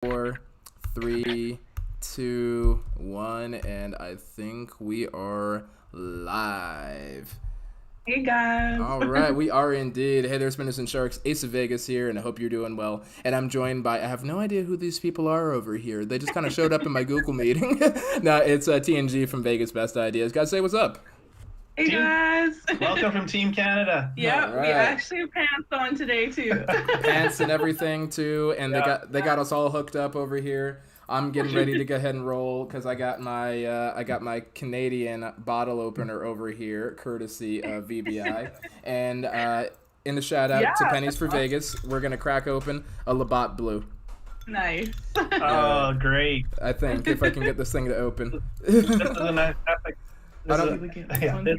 Four, three, two, one, and I think we are live. Hey guys. All right, we are indeed. Hey there, Spinners and Sharks. Ace of Vegas here, and I hope you're doing well. And I'm joined by, I have no idea who these people are over here. They just kind of showed up in my Google meeting. No, it's TNG from Vegas Best Ideas. Guys, say what's up. Hey guys. Welcome from Team Canada. Yeah, Right. we actually have pants on today too. Pants and everything too, and they got us all hooked up over here. I'm getting ready to go ahead and roll because I got my Canadian bottle opener over here, courtesy of VBI. And in the shout out to Pennies for Vegas, we're gonna crack open a Labatt Blue. Nice. Oh, great! I think if I can get this thing to open. This is an epic. This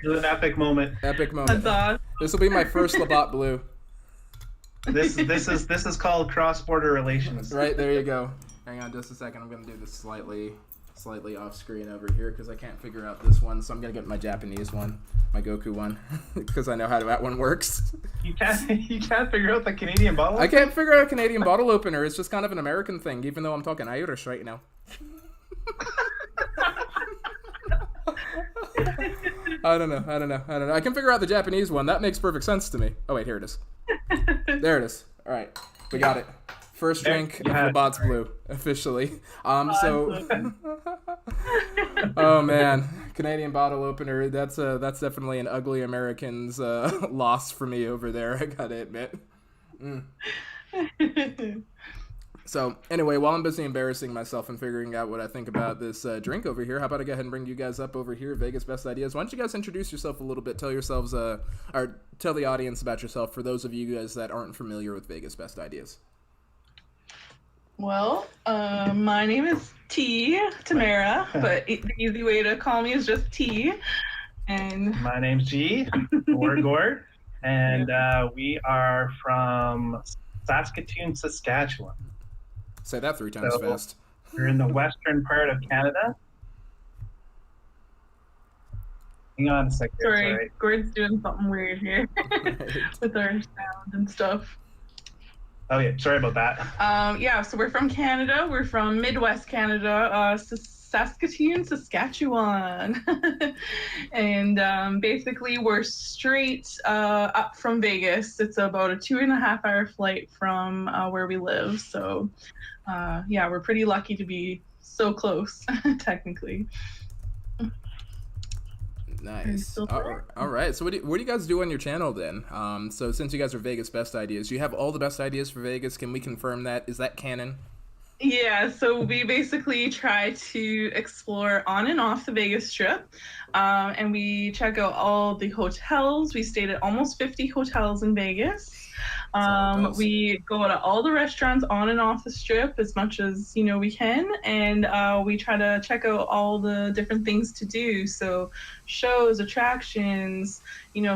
is an epic moment. Epic moment. That's awesome. This will be my first Labatt Blue. This is called cross-border relations. Right, there you go. Hang on just a second. I'm going to do this slightly off screen over here because I can't figure out this one. So I'm going to get my Japanese one, my Goku one, because I know how that one works. You can't figure out the Canadian bottle? I can't figure out a Canadian bottle opener. It's just kind of an American thing, even though I'm talking Irish right now. I don't know. I can figure out the Japanese one. That makes perfect sense to me. Oh, wait, here it is. There it is. All right. We got it. First drink of Labatt's Blue, officially. So, oh man, Canadian bottle opener. That's definitely an ugly American's loss for me over there. I gotta admit. So anyway, while I'm busy embarrassing myself and figuring out what I think about this drink over here, how about I go ahead and bring you guys up over here, Vegas Best Ideas. Why don't you guys introduce yourself a little bit? Tell yourselves, or tell the audience about yourself for those of you guys that aren't familiar with Vegas Best Ideas. Well, my name is Tamara, but the easy way to call me is just T. And my name's G, or Gord, and we are from Saskatoon, Saskatchewan. Say that 3 times fast. We're in the western part of Canada. Hang on a second. sorry, Gord's doing something weird here with our sound and stuff. Oh yeah, sorry about that. So we're from Canada. We're from Midwest Canada, Saskatoon, Saskatchewan. And basically we're straight up from Vegas. It's about a 2.5-hour flight from where we live. So we're pretty lucky to be so close, technically. Nice. All right. So what do you guys do on your channel then? So since you guys are Vegas Best Ideas, you have all the best ideas for Vegas. Can we confirm that? Is that canon? Yeah, so we basically try to explore on and off the Vegas Strip, and we check out all the hotels. We stayed at almost 50 hotels in Vegas. We go to all the restaurants on and off the Strip as much as we can, and we try to check out all the different things to do. So shows, attractions,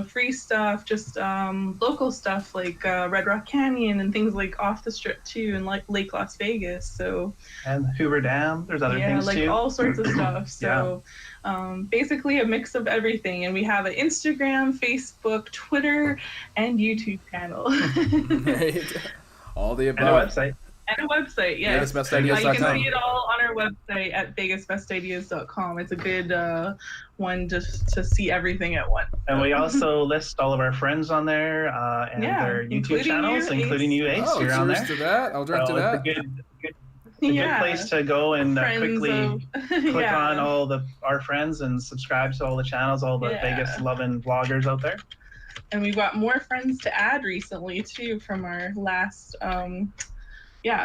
free stuff, just local stuff like Red Rock Canyon and things like off the Strip too, and like Lake Las Vegas. So and Hoover Dam. There's other things too. all sorts of stuff. So basically a mix of everything, and we have an Instagram, Facebook, Twitter, and YouTube channel. Right. All the above. And a website. And a website, yes. VegasBestIdeas.com. You can see it all on our website at VegasBestIdeas.com. It's a good one just to see everything at once. And we also list all of our friends on there and their YouTube channels, including you, Ace. You're on there. To that. I'll drink to that. It's a good place to go and quickly click on all our friends and subscribe to all the channels, all the Vegas loving vloggers out there. And we've got more friends to add recently too from our last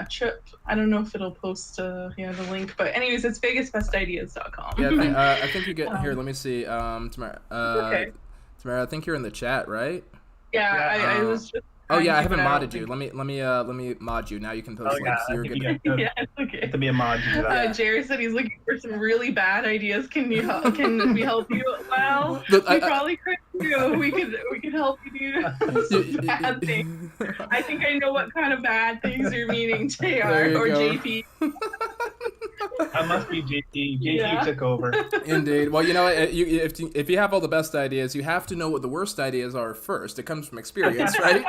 trip. I don't know if it'll post the link, but anyways, it's VegasBestIdeas.com. Yeah, I think you get here. Let me see. Tamara, Tamara, I think you're in the chat, right? Yeah, I was just. Oh yeah, I haven't modded you. Let me mod you. Now you can post links. You're good. Yeah, it's okay. To be a mod. Jerry said he's looking for some really bad ideas. Can we help you? Well, we probably could do. We could help you do some bad things. I think I know what kind of bad things you're meaning, JR or go. JP. That must be JT. JT took over. Indeed. Well, you know, if you have all the best ideas, you have to know what the worst ideas are first. It comes from experience, right?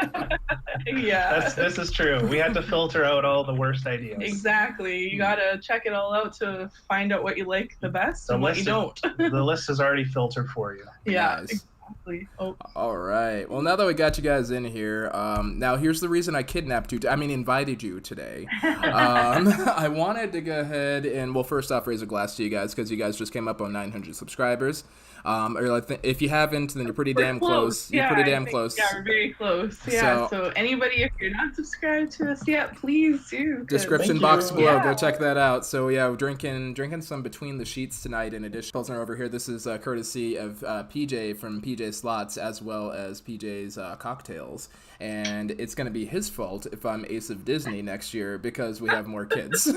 Yeah. This is true. We had to filter out all the worst ideas. Exactly. You gotta check it all out to find out what you like the best and what you don't. The list is already filtered for you. Yeah. Nice. Exactly. Oh. All right. Well, now that we got you guys in here, now here's the reason I kidnapped you. Invited you today. I wanted to go ahead and, well, first off, raise a glass to you guys because you guys just came up on 900 subscribers. Or if you haven't, then you're pretty damn close. You're pretty damn close. Yeah, we're very close. Yeah. So anybody, if you're not subscribed to us yet, please do. Description box below. Go check that out. So yeah, we're drinking some Between the Sheets tonight. In addition, Pilsner over here. This is courtesy of PJ from PJ Slots, as well as PJ's cocktails. And it's gonna be his fault if I'm Ace of Disney next year because we have more kids.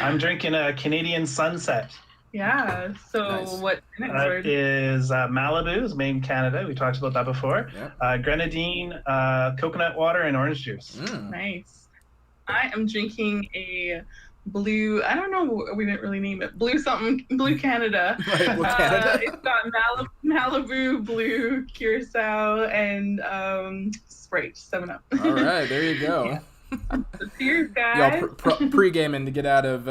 I'm drinking a Canadian Sunset. Yeah, so nice. What that is Malibu, is made in Canada. We talked about that before. Yep. Grenadine, coconut water, and orange juice. Nice. I am drinking a blue, I don't know, we didn't really name it, blue Canada. Right, Blue Canada. It's got Malibu, blue, Curacao, and Sprite, 7-Up. All right, there you go. Yeah. So cheers, guys. Y'all pre-gaming to get out of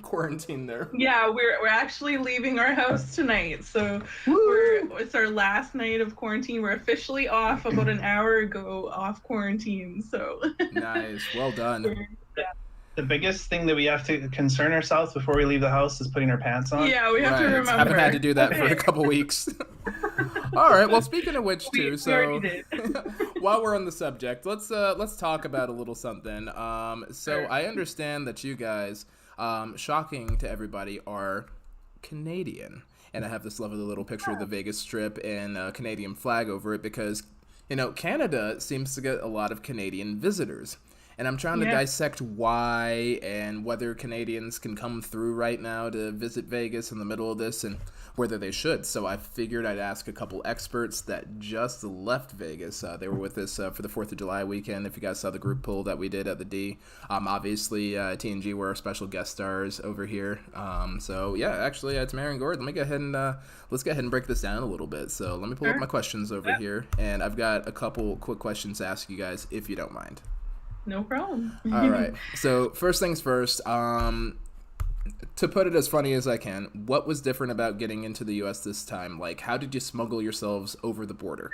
quarantine there. Yeah, we're actually leaving our house tonight, so it's our last night of quarantine. We're officially off about an hour ago, off quarantine. So nice, well done. The biggest thing that we have to concern ourselves before we leave the house is putting our pants on. Yeah, we have to remember. I haven't had to do that for a couple weeks. All right. Well, speaking of which, too, so while we're on the subject, let's talk about a little something. So I understand that you guys, shocking to everybody, are Canadian, and I have this lovely little picture of the Vegas Strip and a Canadian flag over it because, you know, Canada seems to get a lot of Canadian visitors. And I'm trying to dissect why and whether Canadians can come through right now to visit Vegas in the middle of this and whether they should. So I figured I'd ask a couple experts that just left Vegas. They were with us for the 4th of July weekend. If you guys saw the group poll that we did at the D. Obviously, TNG were our special guest stars over here. So yeah, actually, Tamara and Gord, let's go ahead and break this down a little bit. So let me pull up my questions over here. And I've got a couple quick questions to ask you guys, if you don't mind. No problem. All right. So first things first, to put it as funny as I can, what was different about getting into the U.S. this time? Like, how did you smuggle yourselves over the border?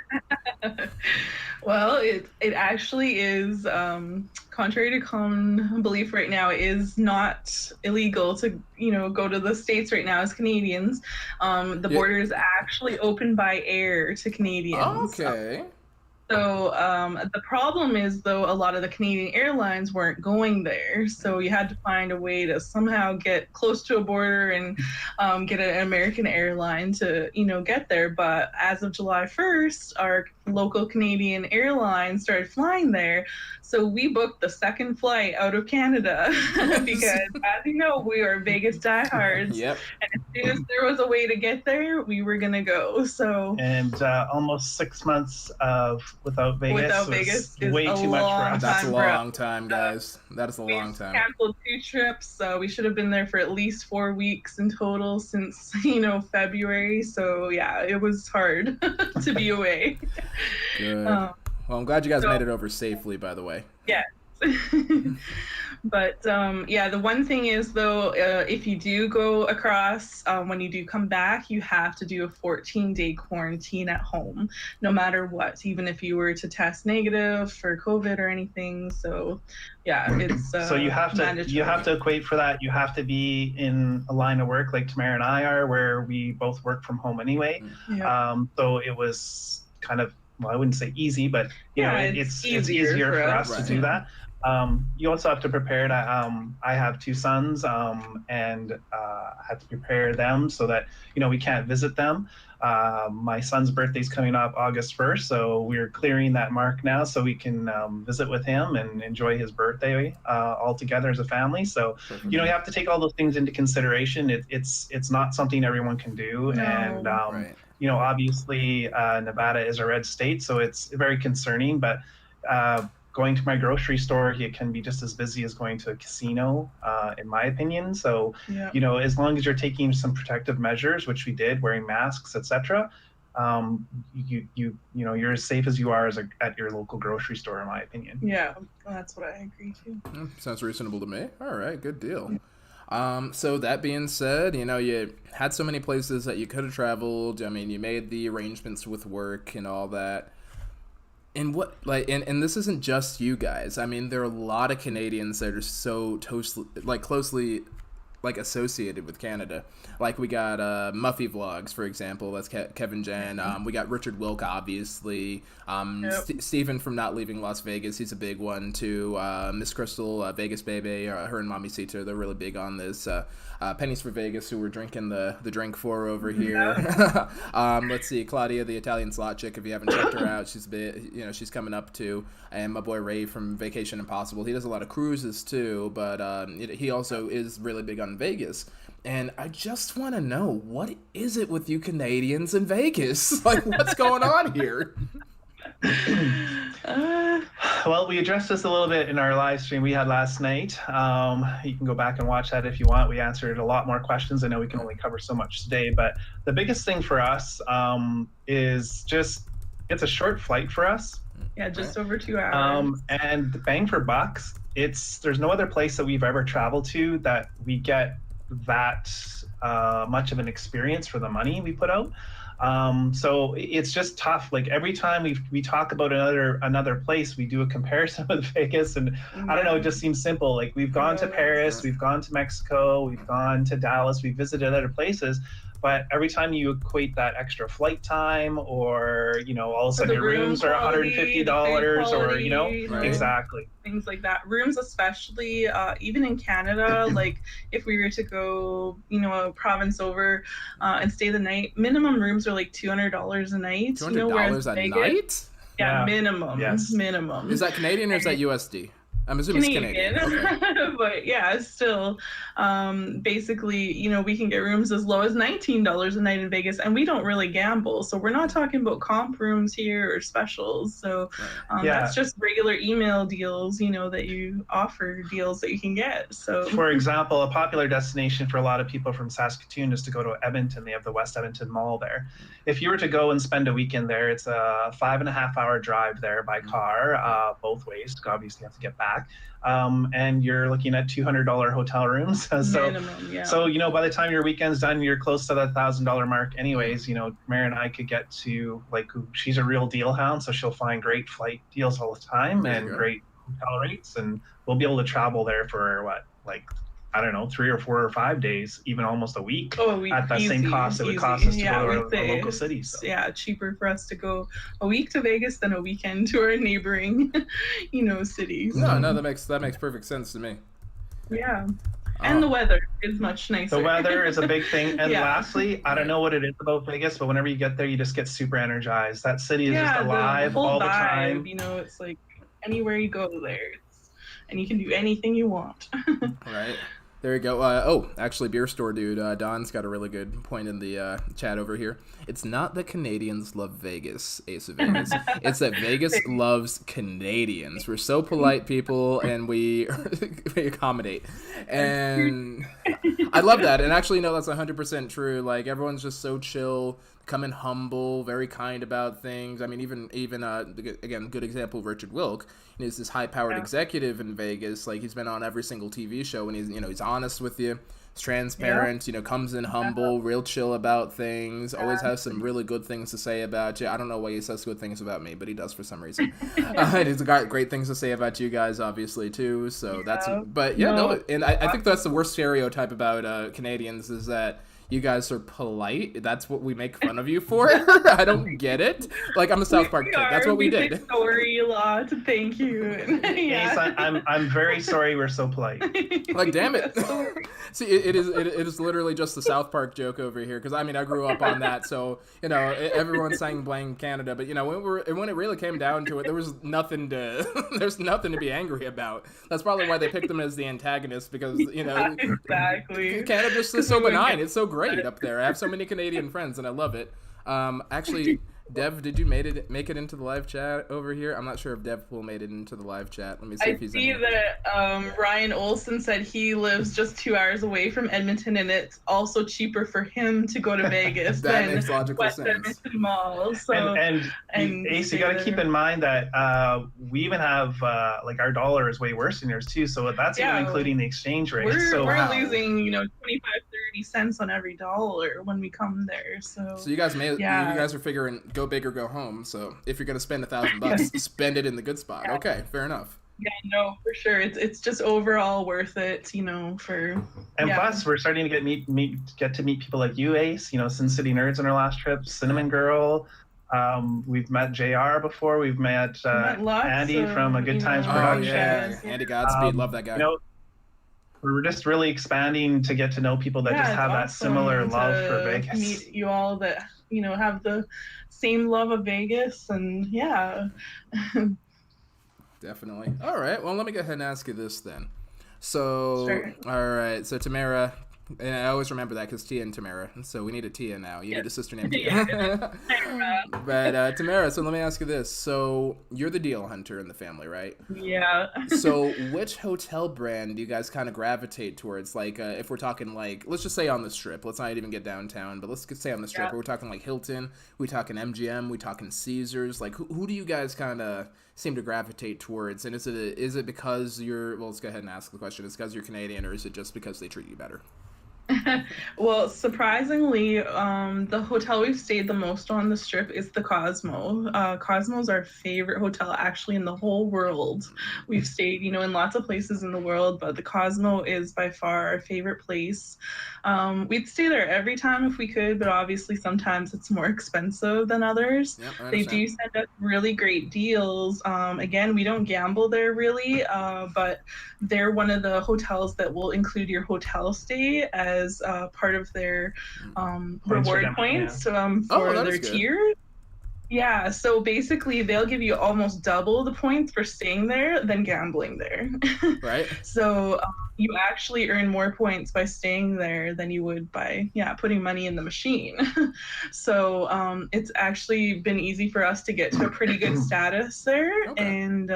Well, it actually is, contrary to common belief right now, is not illegal to, go to the States right now as Canadians. The border is actually open by air to Canadians. Okay. So the problem is, though, a lot of the Canadian airlines weren't going there. So you had to find a way to somehow get close to a border and get an American airline to, get there. But as of July 1st, our local Canadian airline started flying there. So we booked the second flight out of Canada because, as you know, we are Vegas diehards. Yep. And as soon as there was a way to get there, we were going to go. So and almost 6 months without Vegas is way too much for us. That's a long time, guys. That is a long time. We canceled 2 trips. We should have been there for at least 4 weeks in total since, February. So, yeah, it was hard to be away. Good. Well, I'm glad you guys made it over safely, by the way. Yes. But, the one thing is, though, if you do go across, when you do come back, you have to do a 14-day quarantine at home, no matter what, even if you were to test negative for COVID or anything. So, yeah, it's so you have to equate for that. You have to be in a line of work like Tamara and I are, where we both work from home anyway. Yeah. So it was kind of, well, I wouldn't say easy, but it's easier for us to do that. You also have to prepare to, I have 2 sons, and I have to prepare them so that, we can't visit them. My son's birthday's coming up August 1st, so we're clearing that mark now so we can visit with him and enjoy his birthday all together as a family. So, you have to take all those things into consideration. It's not something everyone can do. No. And, right. Obviously Nevada is a red state, so it's very concerning, but going to my grocery store, it can be just as busy as going to a casino, in my opinion. So, as long as you're taking some protective measures, which we did, wearing masks, etc., you're as safe as you are at your local grocery store, in my opinion. Yeah, that's what I agree to. Sounds reasonable to me. All right, good deal. So that being said, you had so many places that you could have traveled. I mean, you made the arrangements with work and all that. And and this isn't just you guys. I mean, there are a lot of Canadians that are so closely associated with Canada. Like we got Muffy Vlogs, for example. That's Kevin Jan. We got Richard Wilk, obviously. Stephen from Not Leaving Las Vegas. He's a big one too. Miss Crystal, Vegas Baby. Her and Mommy Sita, they're really big on this. Pennies for Vegas, who we're drinking the drink for over here. Let's see, Claudia, the Italian slot chick. If you haven't checked her out, she's coming up too. And my boy Ray from Vacation Impossible. He does a lot of cruises too, but he also is really big on Vegas. And I just want to know, what is it with you Canadians in Vegas? Like, what's going on here? Well, we addressed this a little bit in our live stream we had last night. You can go back and watch that if you want. We answered a lot more questions. I know we can only cover so much today, but the biggest thing for us is just, it's a short flight for us. Yeah, just over 2 hours. And the bang for bucks, there's no other place that we've ever traveled to that we get that much of an experience for the money we put out. So it's just tough. Like every time we talk about another place, we do a comparison with Vegas, and I don't know, it just seems simple. Like we've gone to Paris, we've gone to Mexico, we've gone to Dallas, we've visited other places, but every time you equate that extra flight time, or all of a sudden your rooms are $150, or exactly things like that. Rooms, especially even in Canada, like if we were to go a province over and stay the night, minimum rooms are like $200 a night. $200 a night? Yeah, minimum. Yes. Minimum. Is that Canadian or is that USD? I'm assuming Canadian. It's Canadian. Okay. But yeah, still, basically, we can get rooms as low as $19 a night in Vegas, and we don't really gamble, so we're not talking about comp rooms here or specials. So that's just regular email deals, that you offer, deals that you can get. So, for example, a popular destination for a lot of people from Saskatoon is to go to Edmonton. They have the West Edmonton Mall there. If you were to go and spend a weekend there, it's a 5.5-hour drive there by car, both ways. Obviously, you have to get back. And you're looking at $200 hotel rooms. Minimum, yeah. So, by the time your weekend's done, you're close to that $1,000 mark anyways. Mary and I could get to, she's a real deal hound, so she'll find great flight deals all the time and great hotel rates. And we'll be able to travel there for I don't know, 3 or 4 or 5 days, even almost a week, at that same cost it would cost us to go to a local city. So. Yeah, cheaper for us to go a week to Vegas than a weekend to our neighboring, cities. No, that makes perfect sense to me. Yeah. And the weather is much nicer. The weather is a big thing. And lastly, I don't know what it is about Vegas, but whenever you get there, you just get super energized. That city is just alive all the time. It's like anywhere you go there, and you can do anything you want. Right. There you go. Actually, Beer Store Dude, Don's got a really good point in the chat over here. It's not that Canadians love Vegas, Ace of Vegas. It's that Vegas loves Canadians. We're so polite people, and we accommodate. And I love that. And actually, no, that's 100% true. Like, everyone's just so chill, come in humble, very kind about things. I mean, even again, good example, Richard Wilk. He's this high-powered executive in Vegas. Like, he's been on every single TV show, and he's honest with you. He's transparent. Comes in humble, real chill about things. Always has some really good things to say about you. I don't know why he says good things about me, but he does for some reason. And he's got great things to say about you guys, obviously too. So and I think that's the worst stereotype about Canadians, is that you guys are polite. That's what we make fun of you for. I don't get it. Like, I'm a South Park kid. That's what we did. Sorry a lot. Thank you. Ace, I'm very sorry we're so polite. Like, damn it. See, it is literally just the South Park joke over here. Because, I mean, I grew up on that. So, everyone's saying blame Canada. But, when it really came down to it, there's nothing to be angry about. That's probably why they picked them as the antagonist. Because, exactly. Canada just is so benign. It's so great up there. I have so many Canadian friends, and I love it. Actually, Dev, did you make it into the live chat over here? I'm not sure if Devpool made it into the live chat. Let me see if he's in here. I see that Ryan Olson said he lives just 2 hours away from Edmonton, and it's also cheaper for him to go to Vegas that than makes logical West sense. Edmonton Mall. So, and Ace, you got to keep in mind that we even have like our dollar is way worse than yours too. So that's even including the exchange rate. We're losing 25-30 cents on every dollar when we come there. So you guys you guys are figuring go big or go home. So if you're gonna spend $1,000, spend it in the good spot. Yeah. Okay, fair enough. Yeah, no, for sure. It's just overall worth it, for. And plus, we're starting to get to meet people like you, Ace. Sin City Nerds on our last trip, Cinnamon Girl. We've met JR before. We've met Andy from A Good Times Production. Yeah. Andy Godspeed, love that guy. We're just really expanding to get to know people that just have that similar love for Vegas. Meet you all that have the same love of Vegas, and definitely. All right, well, let me go ahead and ask you this then. So, sure. All right, so Tamara, and I always remember that because Tia and Tamara, so we need a Tia now. You need a sister named Tia. But Tamara, so let me ask you this. So you're the deal hunter in the family, right? Yeah. So which hotel brand do you guys kind of gravitate towards? Like if we're talking like, let's just say on the Strip. Let's not even get downtown, but let's say on the Strip. We're talking like Hilton. We talking MGM. We talking Caesars. Like who do you guys kind of seem to gravitate towards? And is it because you're, well, let's go ahead and ask the question. Is it because you're Canadian, or is it just because they treat you better? Well, surprisingly, the hotel we've stayed the most on the Strip is the Cosmo. Cosmo's our favorite hotel actually in the whole world. We've stayed, in lots of places in the world, but the Cosmo is by far our favorite place. We'd stay there every time if we could, but obviously sometimes it's more expensive than others. Yep, they do send us really great deals. Again, we don't gamble there really, but they're one of the hotels that will include your hotel stay as part of their reward points for their tiers. Yeah, so basically they'll give you almost double the points for staying there than gambling there. Right. So you actually earn more points by staying there than you would by putting money in the machine. So it's actually been easy for us to get to a pretty good status there. Okay. And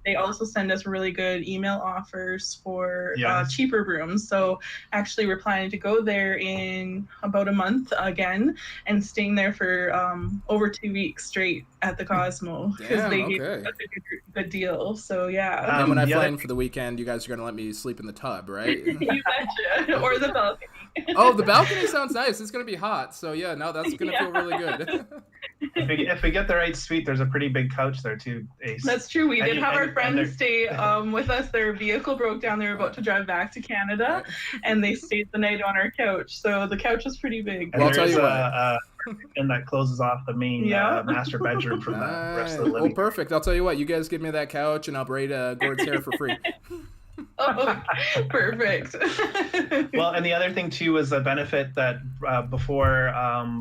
they also send us really good email offers for cheaper rooms. So actually we're planning to go there in about a month again and staying there for over 2 weeks straight at the Cosmo because they gave us a good deal. So and when I fly in for the weekend, you guys are gonna let me sleep in the tub, right? You betcha. Or the balcony. Oh, the balcony sounds nice. It's gonna be hot, so no, that's gonna feel really good. If we get the right suite, there's a pretty big couch there too, Ace. That's true. We did have our friends stay with us. Their vehicle broke down. They were about to drive back to Canada, and they stayed the night on our couch. So the couch is pretty big. And I'll tell you what. And that closes off the main master bedroom from the rest of the living room. Perfect. I'll tell you what, you guys give me that couch and I'll braid Gord's hair for free. Oh, perfect. Well, and the other thing too was the benefit that before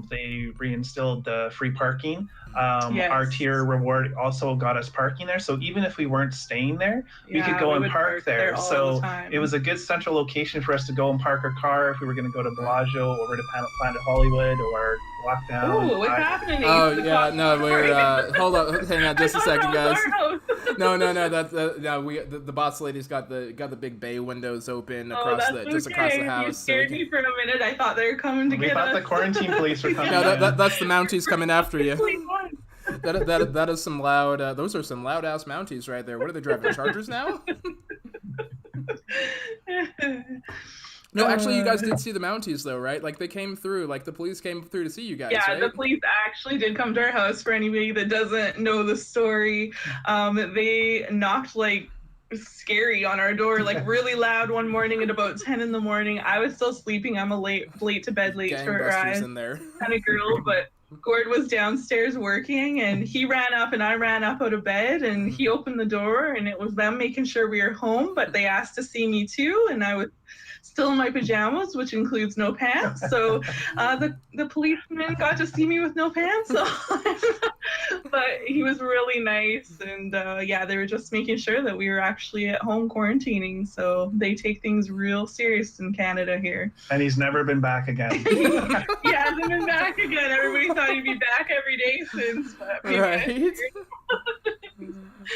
they reinstilled the free parking, our tier reward also got us parking there. So even if we weren't staying there, we could go and park there. So it was a good central location for us to go and park our car if we were going to go to Bellagio, over to Planet Hollywood, or walk down. Oh, what's happening? Oh yeah, no, we're hold on, hang on, just a second, guys. No, that's the boss lady's got the big bay windows open across across the house. You scared me for a minute. I thought they were coming to get us. We thought the quarantine police were coming. No, that's the Mounties coming after you. That is some loud. Those are some loud ass Mounties right there. What are they driving? Chargers now? No, actually, you guys did see the Mounties, though, right? Like, they came through. Like, the police came through to see you guys, right? The police actually did come to our house. For anybody that doesn't know the story, they knocked, scary on our door, really loud one morning at about 10 in the morning. I was still sleeping. I'm a late to bed for in there kind of girl, but Gord was downstairs working, and he ran up and I ran up out of bed, and he opened the door, and it was them making sure we were home, but they asked to see me too, and I was still in my pajamas, which includes no pants. So the policeman got to see me with no pants. So but he was really nice, and they were just making sure that we were actually at home quarantining. So they take things real serious in Canada here. And he's never been back again. He hasn't been back again. Everybody thought he'd be back every day since. But right.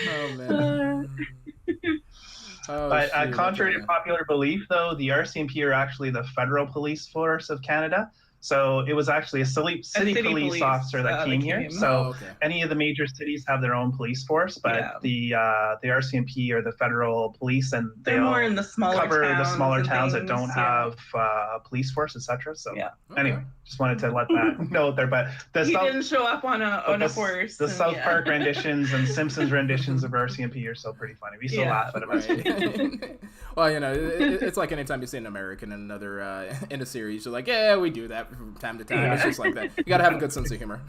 Oh man. But contrary to popular belief, though, the RCMP are actually the federal police force of Canada. So it was actually a city police officer that came here. So any of the major cities have their own police force, but the RCMP are the federal police, and they're more in the smaller cover towns the smaller towns that don't have a police force, etc. So anyway, just wanted to let that note there. But he didn't show up on a horse. The South Park renditions and Simpsons renditions of RCMP are still pretty funny. We still laugh at it. Well, it's like anytime you see an American in another in a series, you're like, yeah, we do that from time to time. It's just like that. You gotta have a good sense of humor.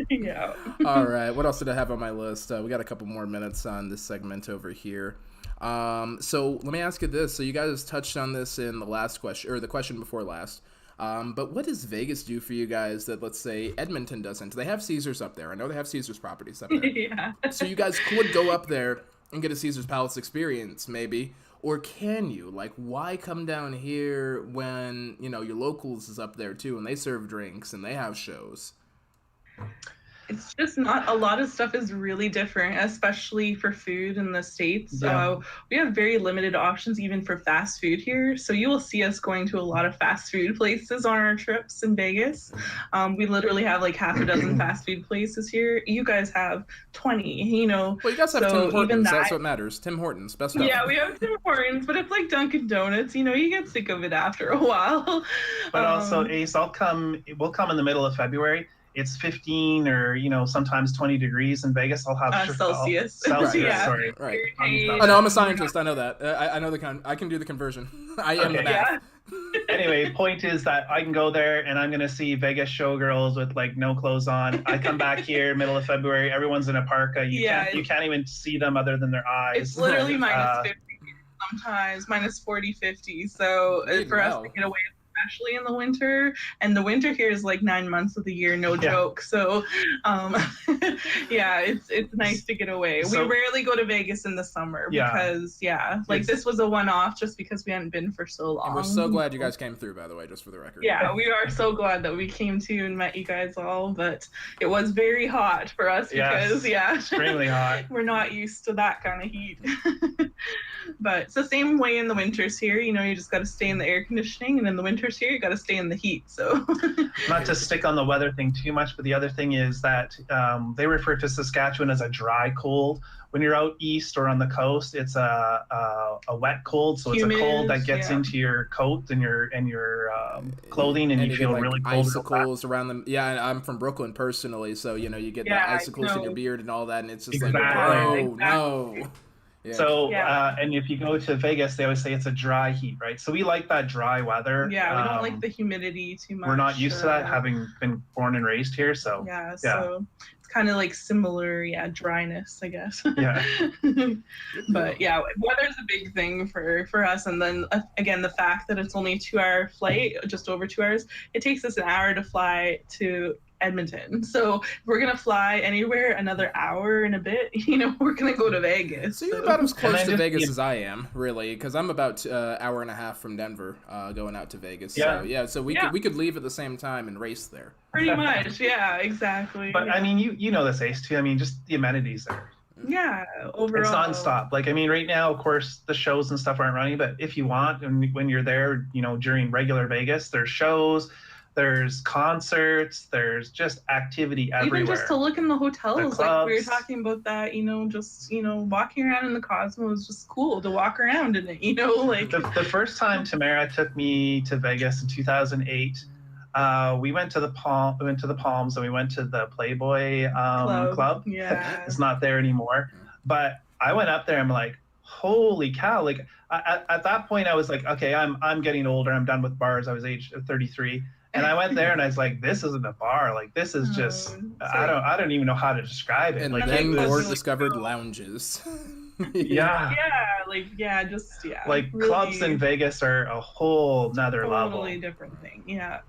Yeah. All right. What else did I have on my list? We got a couple more minutes on this segment over here. So let me ask you this. So you guys touched on this in the last question, or the question before last. But what does Vegas do for you guys that, let's say, Edmonton doesn't? They have Caesars up there. I know they have Caesars properties up there. Yeah. So you guys could go up there and get a Caesars Palace experience, maybe. Or can you? Like, why come down here when, your locals is up there, too, and they serve drinks and they have shows? It's just not, a lot of stuff is really different, especially for food in the States. Yeah. We have very limited options even for fast food here. So you will see us going to a lot of fast food places on our trips in Vegas. We literally have like half a dozen fast food places here. You guys have 20, Well, you guys have so Tim Hortons. That's what matters. Tim Hortons, best stuff. Yeah, we have Tim Hortons, but it's like Dunkin' Donuts. You get sick of it after a while. But also, Ace, we'll come in the middle of February. It's 15 or sometimes 20 degrees in Vegas. I'll have Celsius. Celsius, right. sorry. Right. Oh no, I'm a scientist. I know that. I know I can do the conversion. I am the math. Yeah. Anyway, point is that I can go there and I'm gonna see Vegas showgirls with like no clothes on. I come back here middle of February. Everyone's in a parka. You can't even see them other than their eyes. It's literally minus 50 sometimes, minus 40, 50. So for us to get away, especially in the winter, and the winter here is like 9 months of the year, no joke. So it's nice to get away. We rarely go to Vegas in the summer because this was a one-off just because we hadn't been for so long. And we're so glad you guys came through, by the way, just for the record. Yeah, we are so glad that we came to and met you guys all, but it was very hot for us because extremely hot. We're not used to that kind of heat. But it's the same way in the winters here. You just got to stay in the air conditioning, and in the winters here, you got to stay in the heat. So, not to stick on the weather thing too much, but the other thing is that they refer to Saskatchewan as a dry cold. When you're out east or on the coast, it's a wet cold, so humid, it's a cold that gets into your coat and your clothing, and you feel like really cold. Icicles around them. Yeah, I'm from Brooklyn personally, so you get the icicles in your beard and all that, and it's just like, oh no. Yeah. So, and if you go to Vegas, they always say it's a dry heat, right? So we like that dry weather. Yeah, we don't like the humidity too much. We're not used to that, having been born and raised here. So so it's kind of like similar, dryness, I guess. Yeah. But weather's a big thing for us. And then again, the fact that it's only a 2-hour flight, just over 2 hours, it takes us an hour to fly to Edmonton. So if we're gonna fly anywhere another hour and a bit, we're gonna go to Vegas. So you're about as close to Vegas as I am, really, because I'm about an hour and a half from Denver, going out to Vegas. Yeah. So we could leave at the same time and race there. Pretty much, exactly. But I mean, you know this, Ace, too. I mean, just the amenities there. Yeah, overall. It's nonstop. Like, I mean, right now, of course, the shows and stuff aren't running, but if you want, and when you're there, during regular Vegas, there's shows. There's concerts, there's just activity everywhere. Even just to look in the hotels, like we were talking about that, just, walking around in the Cosmo is just cool to walk around in it, like. The first time Tamara took me to Vegas in 2008, we went to the Palms, and we went to the Playboy Club. Yeah. It's not there anymore. But I went up there, I'm like, holy cow. Like, at that point, I was like, okay, I'm getting older. I'm done with bars. I was age 33. And I went there and I was like, this isn't a bar. Like, this is just, I don't even know how to describe it. And like, then Gord discovered lounges. Yeah. Like really, clubs in Vegas are a whole nother level. Totally different thing. Yeah.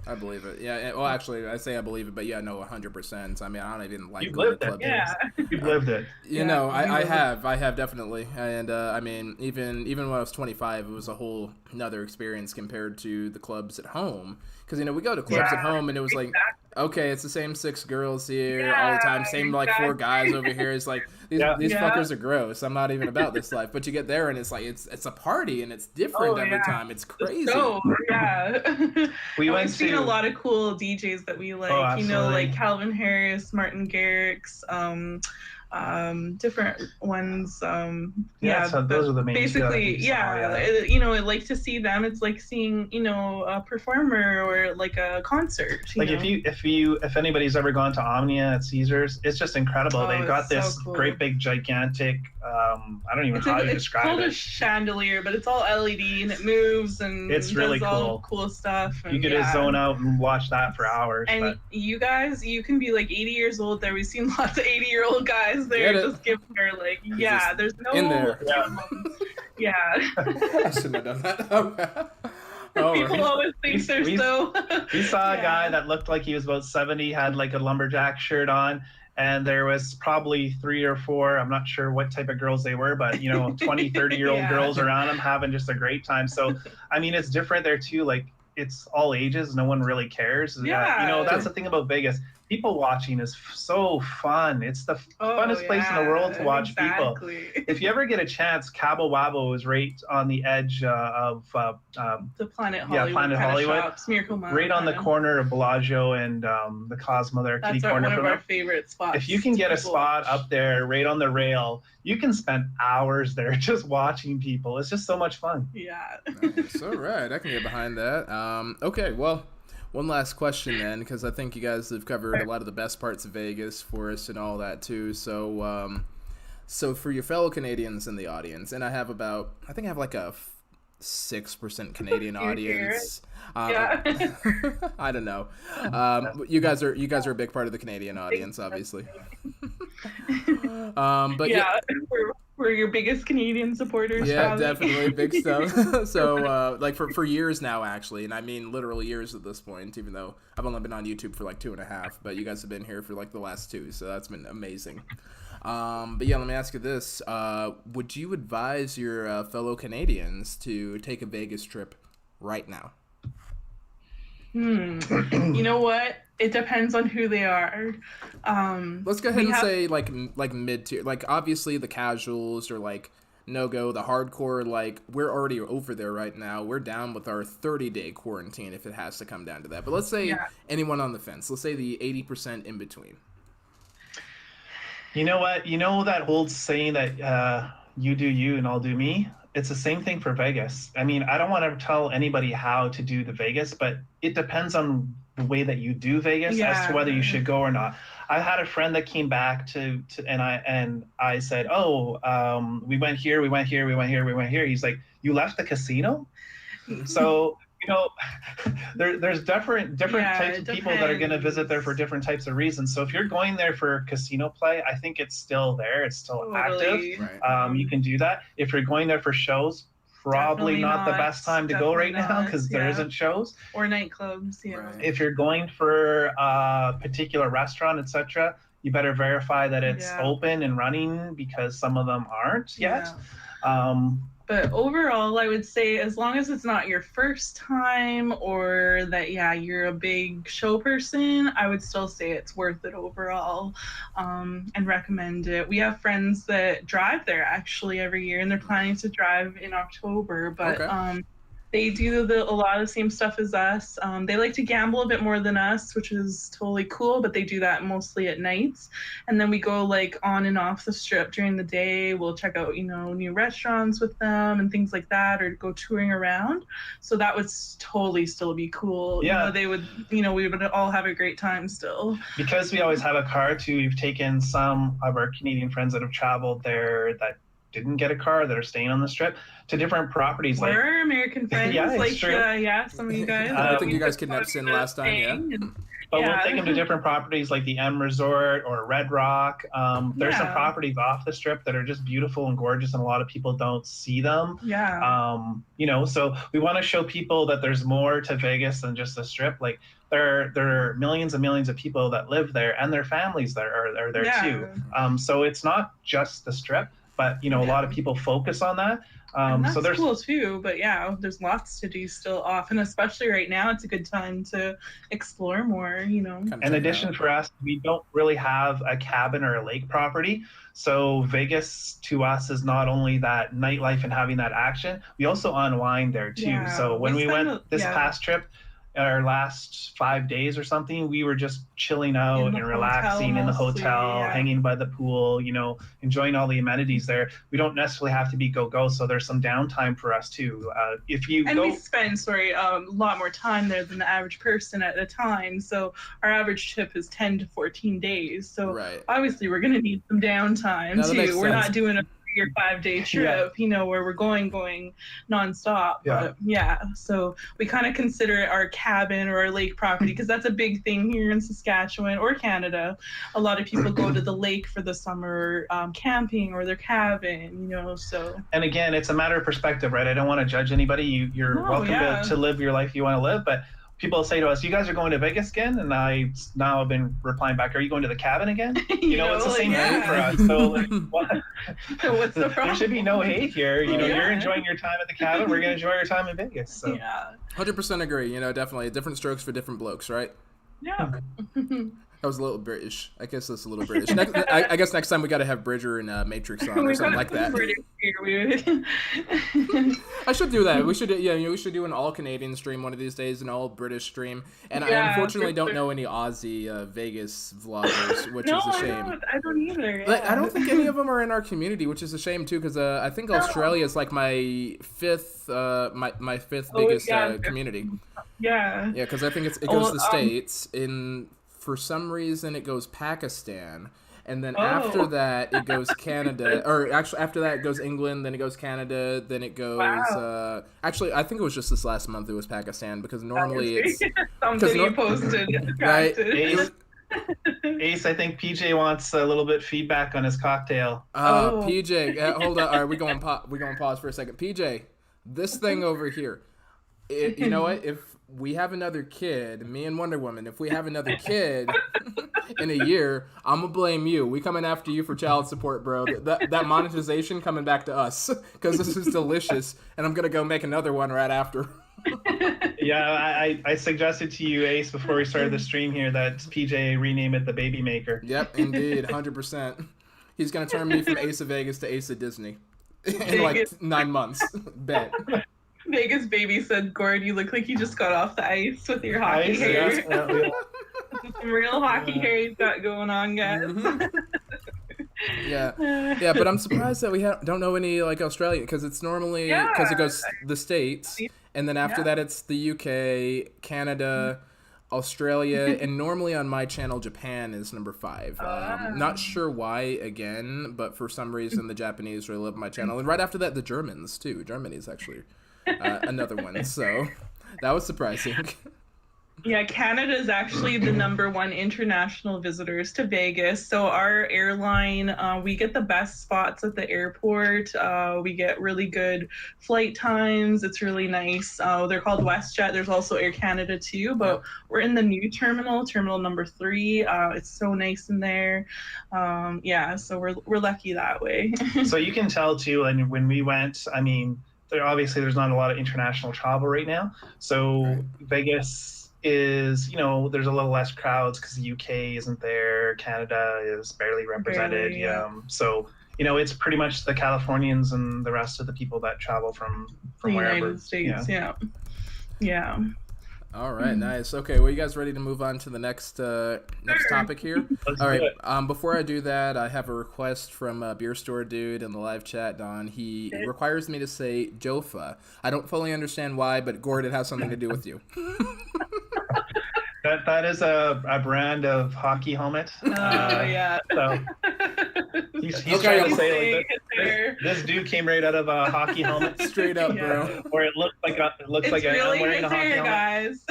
I believe it. Yeah. Well, actually, I say I believe it, but yeah, no, 100%. I mean, I don't even like You've going lived to clubs. It. Yeah. You've lived it. You know, I have definitely. And I mean, even when I was 25, it was a whole another experience compared to the clubs at home. Because, you know, we go to clubs at home and it was like, okay, it's the same 6 girls here all the time, same like 4 guys over here. It's like these fuckers are gross. I'm not even about this life. But you get there and it's like it's a party and it's different every time. It's crazy. So we've seen a lot of cool DJs that we like. You know, like Calvin Harris, Martin Garrix, different ones. So those are the main. Basically, you know, I like to see them. It's like seeing, you know, a performer or like a concert. Like if anybody's ever gone to Omnia at Caesars, it's just incredible. They've got this great big gigantic. I don't even know how to describe it. It's called a chandelier, but it's all LED and it moves and it's really cool. All cool stuff. And, you could just zone out and watch that for hours. And you guys, you can be like 80 years old there. We've seen lots of 80-year-old guys there just giving her like, there's no in there. I shouldn't have done that. People always think they're so. We saw a guy that looked like he was about 70, had like a lumberjack shirt on, and there was probably 3 or 4, I'm not sure what type of girls they were, but, you know, 20, 30-year-old girls around him having just a great time. So, I mean, it's different there too. Like, it's all ages. No one really cares. You know, that's the thing about Vegas. People watching is so fun. It's the funnest place in the world to watch people. If you ever get a chance, Cabo Wabo is right on the edge of the Planet Hollywood. Planet Hollywood. Shops, Miracle Mile, right on the corner of Bellagio and the Cosmo there, kitty corner. That's one of our favorite spots. If you can get a spot up there, right on the rail, you can spend hours there just watching people. It's just so much fun. Yeah. Nice. All right, I can get behind that. Okay, well. One last question then, because I think you guys have covered a lot of the best parts of Vegas for us and all that too. So, so for your fellow Canadians in the audience, and I have like a 6% Canadian audience. I don't know. You guys are a big part of the Canadian audience, obviously. But we're your biggest Canadian supporters. Yeah, probably. Definitely big stuff. So like for years now, actually, and I mean literally years at this point, even though I've only been on YouTube for like 2.5, but you guys have been here for like the last 2, so that's been amazing. But yeah, let me ask you this: would you advise your fellow Canadians to take a Vegas trip right now? You know what? It depends on who they are. Let's go ahead and say like mid-tier. Like obviously the casuals are like no-go. The hardcore, like we're already over there right now. We're down with our 30-day quarantine if it has to come down to that. But let's say anyone on the fence. Let's say the 80% in between. You know what? You know that old saying that you do you and I'll do me? It's the same thing for Vegas. I mean, I don't want to tell anybody how to do the Vegas, but it depends on the way that you do Vegas as to whether you should go or not. I had a friend that came back and I said, we went here, we went here, we went here, we went here. He's like, you left the casino? So, you know, there's different types of people that are going to visit there for different types of reasons. So if you're going there for casino play, I think it's still there. It's still active. Right. You can do that. If you're going there for shows, probably not the best time to go right now because there isn't shows. Or nightclubs, Right. If you're going for a particular restaurant, etc., you better verify that it's open and running because some of them aren't yet. But overall, I would say as long as it's not your first time or that, you're a big show person, I would still say it's worth it overall and recommend it. We have friends that drive there actually every year and they're planning to drive in October, but they do a lot of the same stuff as us. They like to gamble a bit more than us, which is totally cool, but they do that mostly at nights. And then we go like on and off the strip during the day. We'll check out, new restaurants with them and things like that, or go touring around. So that would totally still be cool. Yeah. They would, we would all have a great time still. Because we always have a car too, we've taken some of our Canadian friends that have traveled there that didn't get a car that are staying on the strip to different properties. Where are American friends? Yeah, like, some of you guys. I think you guys kidnapped Sin last time, But we'll take them to different properties like the M Resort or Red Rock. There's some properties off the Strip that are just beautiful and gorgeous, and a lot of people don't see them. So we want to show people that there's more to Vegas than just the Strip. Like there are millions and millions of people that live there, and their families that are there too. So it's not just the Strip, but a lot of people focus on that. And that's cool too, but there's lots to do still off, and especially right now, it's a good time to explore more. In addition, for us, we don't really have a cabin or a lake property, so Vegas to us is not only that nightlife and having that action, we also unwind there too. So when we went this past trip, our last 5 days or something, we were just chilling out and relaxing in the hotel, hanging by the pool, enjoying all the amenities there. We don't necessarily have to be go, so there's some downtime for us too. We spend a lot more time there than the average person at a time. So our average trip is 10 to 14 days. So obviously we're going to need some downtime too. We're not doing a 3 or 5 day trip, where we're going nonstop. But so we kind of consider it our cabin or our lake property, because that's a big thing here in Saskatchewan or Canada. A lot of people go to the lake for the summer camping or their cabin, so. And again, it's a matter of perspective, right? I don't want to judge anybody. You're welcome to live your life you want to live, but people say to us, "You guys are going to Vegas again?" And I've been replying back, "Are you going to the cabin again?" It's the same thing for us. So what's the problem? There should be no hate here. You're enjoying your time at the cabin. We're going to enjoy our time in Vegas. So. 100% agree. Definitely different strokes for different blokes, right? Yeah. That was a little British. I guess that's a little British. I guess next time we got to have Bridger and Matrix on or something like that. I should do that. We should, we should do an all Canadian stream one of these days, an all British stream. And I unfortunately don't know any Aussie Vegas vloggers, which is a shame. I don't either. I don't think any of them are in our community, which is a shame too, because I think Australia is like my fifth biggest community. Yeah. Yeah, because I think it goes to the States. For some reason, it goes Pakistan, and then after that, it goes Canada. Or actually, after that, it goes England. Then it goes Canada. Then it goes. Actually, I think it was just this last month. It was Pakistan, because normally it's something you posted. Right. Ace, I think PJ wants a little bit feedback on his cocktail. PJ, hold on. All right, we're going to pause for a second. PJ, this thing over here. You know what? If we have another kid, me and Wonder Woman, if we have another kid in a year, I'm going to blame you. We coming after you for child support, bro. That monetization coming back to us, because this is delicious, and I'm going to go make another one right after. I suggested to you, Ace, before we started the stream here, that PJ rename it the Baby Maker. Yep, indeed, 100%. He's going to turn me from Ace of Vegas to Ace of Disney in like 9 months. Bet. Vegas Baby said, "Gord, you look like you just got off the ice with your hockey hair." Some real hockey hair you've got going on, guys. Yeah, but I'm surprised that we don't know any like Australian, because it's normally because it goes the States, and then after that it's the UK, Canada, Australia, and normally on my channel Japan is number 5. Not sure why again, but for some reason the Japanese really love my channel, and right after that the Germans too. Germany's actually another one, so that was surprising. Yeah, Canada is actually the #1 international visitors to Vegas. So our airline, we get the best spots at the airport. We get really good flight times. It's really nice. They're called WestJet. There's also Air Canada too, but we're in the new terminal number 3. It's so nice in there. So we're lucky that way. So you can tell too, and when we went, I mean, there's not a lot of international travel right now. So Vegas is, there's a little less crowds because the UK isn't there. Canada is barely represented. So, it's pretty much the Californians and the rest of the people that travel from the wherever. United States, yeah. All right, nice. Okay, well, you guys ready to move on to the next topic here? All right. Before I do that, I have a request from Beer Store Dude in the live chat, Don. He requires me to say Jofa. I don't fully understand why, but Gord, it has something to do with you. That is a brand of hockey helmet. Yeah. So he's trying to say like This dude came right out of a hockey helmet. Straight up, bro. Or it looks like it's really I'm wearing a hockey helmet. Guys.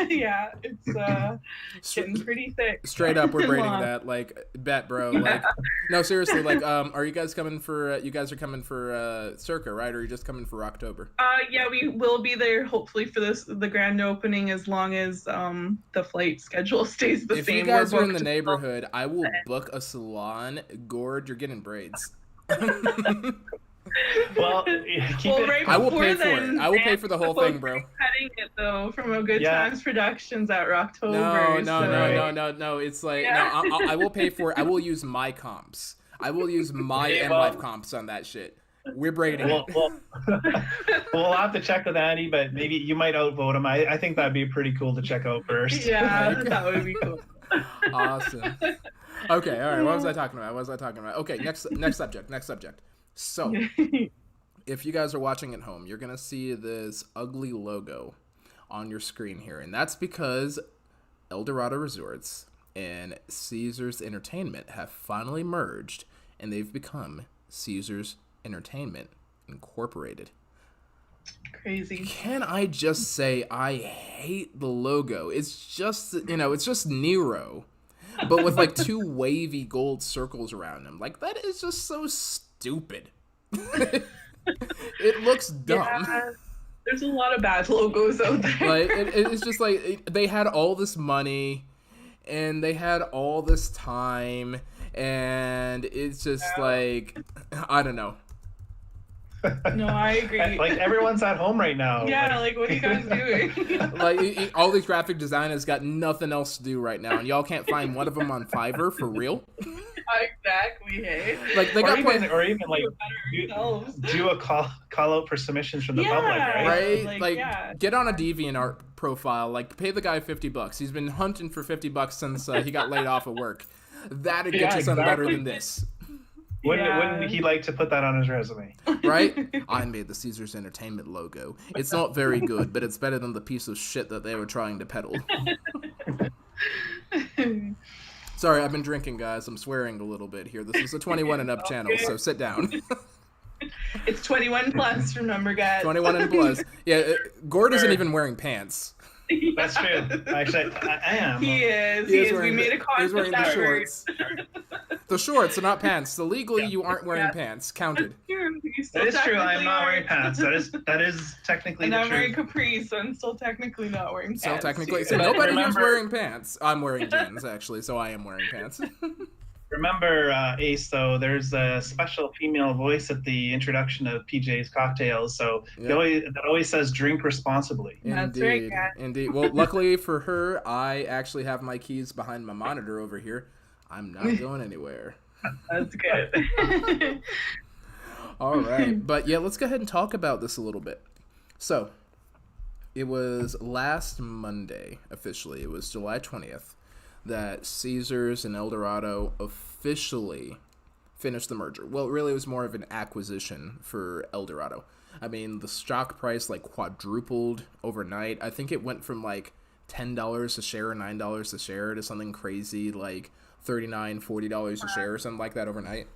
Yeah, it's getting pretty thick. Straight up, we're braiding that. Like, bet, bro. Like, no, seriously. Like, are you guys coming for? You guys are coming for Circa, right? Or are you just coming for October? Yeah, we will be there hopefully for the grand opening, as long as the flight schedule stays the same. If you guys are in the neighborhood, I will book a salon. Gord, you're getting braids. Well, I will pay for it. I will pay for the whole thing, bro. Cutting it though from a Good Times Productions at Rocktober. No. It's like I will pay for it. I will use my comps. I will use my end life comps on that shit. We're braiding it. We'll have to check with Andy, but maybe you might outvote him. I think that'd be pretty cool to check out first. Yeah, that would be cool. Awesome. Okay, all right. What was I talking about? Okay, next subject. So, if you guys are watching at home, you're gonna see this ugly logo on your screen here, and that's because Eldorado Resorts and Caesars Entertainment have finally merged, and they've become Caesars Entertainment Incorporated. Crazy. Can I just say I hate the logo? It's just, it's just Nero, but with like two wavy gold circles around him. Like, that is just so stupid. It looks dumb. Yeah, there's a lot of bad logos out there. Like, it's just like they had all this money and they had all this time, and it's just like, I don't know. No, I agree. Like, everyone's at home right now. Yeah, like what are you guys doing? Like, all these graphic designers got nothing else to do right now, and y'all can't find one of them on Fiverr for real. Exactly. Hey. Like, they got or even like do a call out for submissions from the public, right? Like get on a DeviantArt profile. Like, pay the guy $50. He's been hunting for $50 since he got laid off of work. That'd get you something better than this. Wouldn't he like to put that on his resume? Right? I made the Caesars Entertainment logo. It's not very good, but it's better than the piece of shit that they were trying to peddle. Sorry, I've been drinking, guys. I'm swearing a little bit here. This is a 21 and up channel, so sit down. It's 21 plus, remember, guys. 21 and plus. Yeah, Gord isn't even wearing pants. That's true. Actually, I am. He is. We made a concept. He's wearing the shorts. The shorts are not pants. So legally, you aren't wearing pants. Counted. That is true. I am not wearing pants. That is technically and the I'm truth. wearing capris, so I'm still technically not wearing pants. So technically, so nobody here's wearing pants. I'm wearing jeans, actually, so I am wearing pants. Remember, Ace, though, there's a special female voice at the introduction of PJ's cocktails, so that always says drink responsibly. That's right, guys. Indeed. Well, luckily for her, I actually have my keys behind my monitor over here. I'm not going anywhere. That's good. All right. But yeah, let's go ahead and talk about this a little bit. So, it was last Monday, officially. It was July 20th. That Caesars and Eldorado officially finished the merger. Well, really, it was more of an acquisition for Eldorado. I mean, the stock price like quadrupled overnight. I think it went from like $10 a share or $9 a share to something crazy like $39, $40 a share or something like that overnight.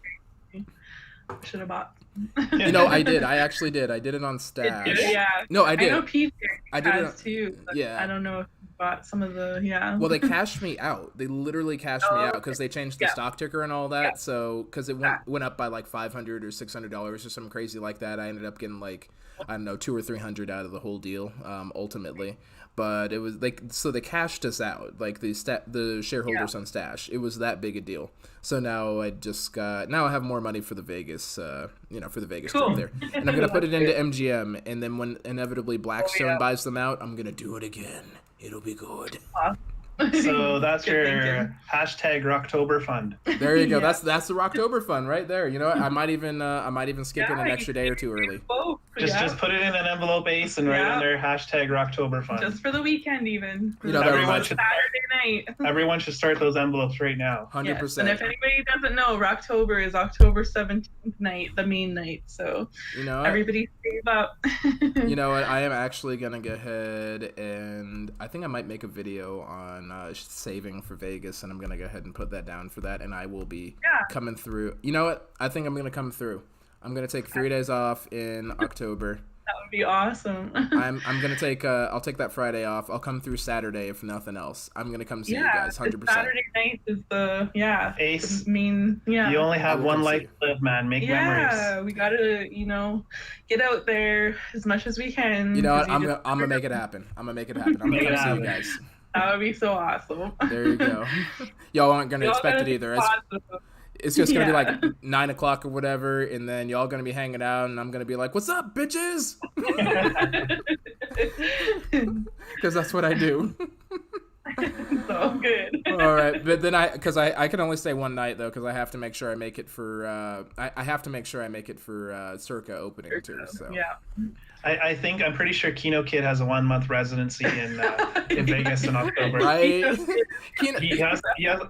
Should have bought. I did. I actually did. I did it on Stash. Yeah. No, I did. I know PJ I did has too. Yeah. I don't know if you bought some of the, Well, they cashed me out. They literally cashed me out because they changed the stock ticker and all that. Yeah. So, because it went up by like $500 or $600 or something crazy like that. I ended up getting like, I don't know, $200 or $300 out of the whole deal, ultimately. But it was like, so they cashed us out, like the shareholders on Stash. It was that big a deal. So now I have more money for the Vegas, for the Vegas trip there. And I'm going to put it into MGM. And then when inevitably Blackstone buys them out, I'm going to do it again. It'll be good. So that's your hashtag Rocktober fund. There you go. Yeah. That's the Rocktober fund right there. You know what? I might even skip in an extra day or two early. Just put it in an envelope, Ace, and write under hashtag Rocktober fund. Just for the weekend, even. Everyone should, Saturday night. Everyone should start those envelopes right now. 100%. Yes. And if anybody doesn't know, Rocktober is October 17th night, the main night. So everybody save up. You know what? I am actually gonna go ahead and I think I might make a video on saving for Vegas, and I'm gonna go ahead and put that down for that, and I will be coming through. You know what? I think I'm gonna come through. I'm gonna take 3 days off in October. That would be awesome. I'm gonna take I'll take that Friday off. I'll come through Saturday if nothing else. I'm gonna come see you guys 100%. Saturday night is the Ace. You only have one life to live, man. Make memories. Yeah, we gotta get out there as much as we can. You know what? I'm gonna make it happen. I'm gonna come see you guys. That would be so awesome. There you go. Y'all aren't gonna expect it either. It's just gonna be like 9 o'clock or whatever, and then y'all gonna be hanging out, and I'm gonna be like, "What's up, bitches?" Because that's what I do. So good. All right, but then I can only stay one night though, because I have to make sure I make it for I have to make sure I make it for Circa opening too. So yeah. I'm pretty sure Keno Kid has a 1 month residency in Vegas in October. Right. He has,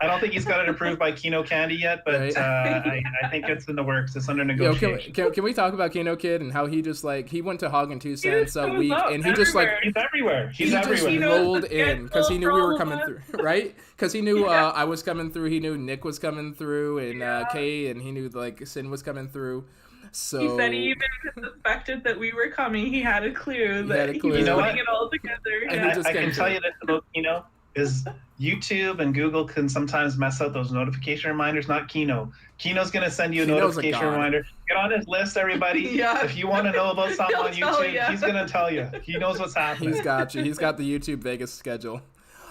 I don't think he's got it approved by Keno Candy yet, but right. I think it's in the works. It's under negotiation. Can we talk about Keno Kid and how he just he went to Hog and Two Cents a week and he just he's everywhere. He's everywhere. Just rolled in because he knew we were coming through, right? Because he knew I was coming through. He knew Nick was coming through and Kay, and he knew Sin was coming through. So he said he even suspected that we were coming. He had a clue that he was putting it all together. And I can tell you this about Keno is YouTube and Google can sometimes mess up those notification reminders. Not Keno. Keno's gonna send you a notification reminder. Get on his list, everybody. If you want to know about something on YouTube, he's gonna tell you. He knows what's happening. He's got you. He's got the YouTube Vegas schedule.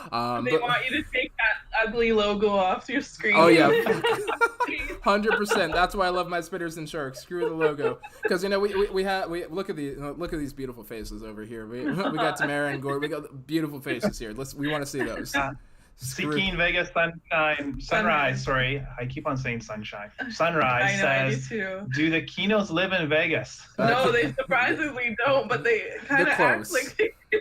They want you to take that ugly logo off your screen. Oh yeah, 100%. That's why I love my Spitters and Sharks. Screw the logo, because we look at these beautiful faces over here. We got Tamara and Gore. We got beautiful faces here. We want to see those. Seeking Vegas Sunrise. Sorry, I keep on saying sunshine. Sunrise says, "Do the Kenos live in Vegas?" No, they surprisingly don't, but they kind of act like they do.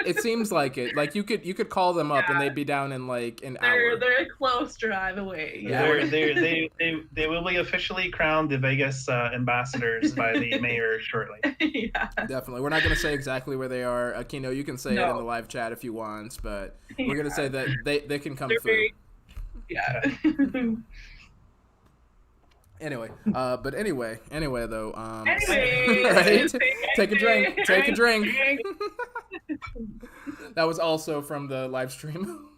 It seems like it. Like you could call them up and they'd be down in like an hour. They're a close drive away. Yeah. They will be officially crowned the Vegas ambassadors by the mayor shortly. Yeah. Definitely. We're not going to say exactly where they are. Keno, you can say it in the live chat if you want, but we're going to say that they can come through. Anyway, though. Right? Take a drink. That was also from the live stream.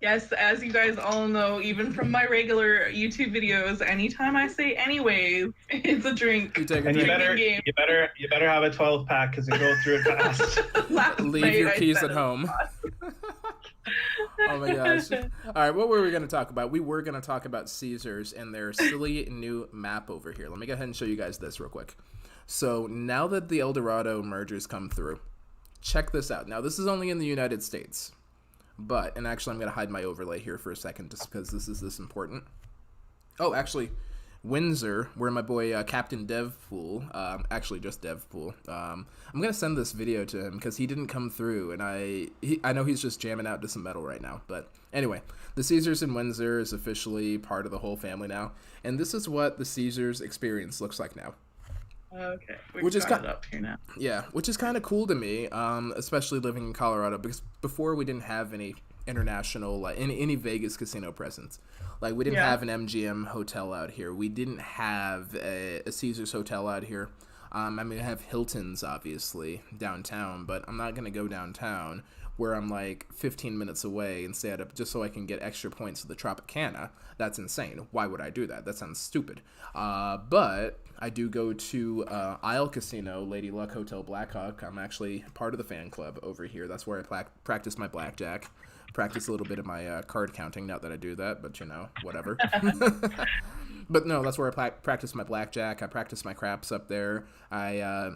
Yes, as you guys all know, even from my regular YouTube videos, anytime I say anyways, it's a drink. You take a drink. You better have a 12-pack because you go through it fast. Leave your keys at home. Oh my gosh. All right, what were we going to talk about? We were going to talk about Caesars and their silly new map over here. Let me go ahead and show you guys this real quick. So now that the Eldorado mergers come through, check this out. Now, this is only in the United States. But, and actually I'm going to hide my overlay here for a second just because this is important. Oh, actually, Windsor, where my boy Captain Devpool, actually just Devpool, I'm going to send this video to him because he didn't come through, and I know he's just jamming out to some metal right now. But anyway, the Caesars in Windsor is officially part of the whole family now, and this is what the Caesars experience looks like now. Okay, which is kind up here now. Yeah, which is kind of cool to me, especially living in Colorado, because before we didn't have any international, any Vegas casino presence. Like we didn't have an MGM hotel out here. We didn't have a Caesars hotel out here. I mean, I have Hilton's obviously downtown, but I'm not gonna go downtown where I'm like 15 minutes away and stay at just so I can get extra points to the Tropicana. That's insane. Why would I do that? That sounds stupid. But I do go to Isle Casino, Lady Luck Hotel Blackhawk. I'm actually part of the fan club over here. That's where I practice my blackjack. Practice a little bit of my card counting. Not that I do that, but whatever. But no, that's where I practice my blackjack. I practice my craps up there. I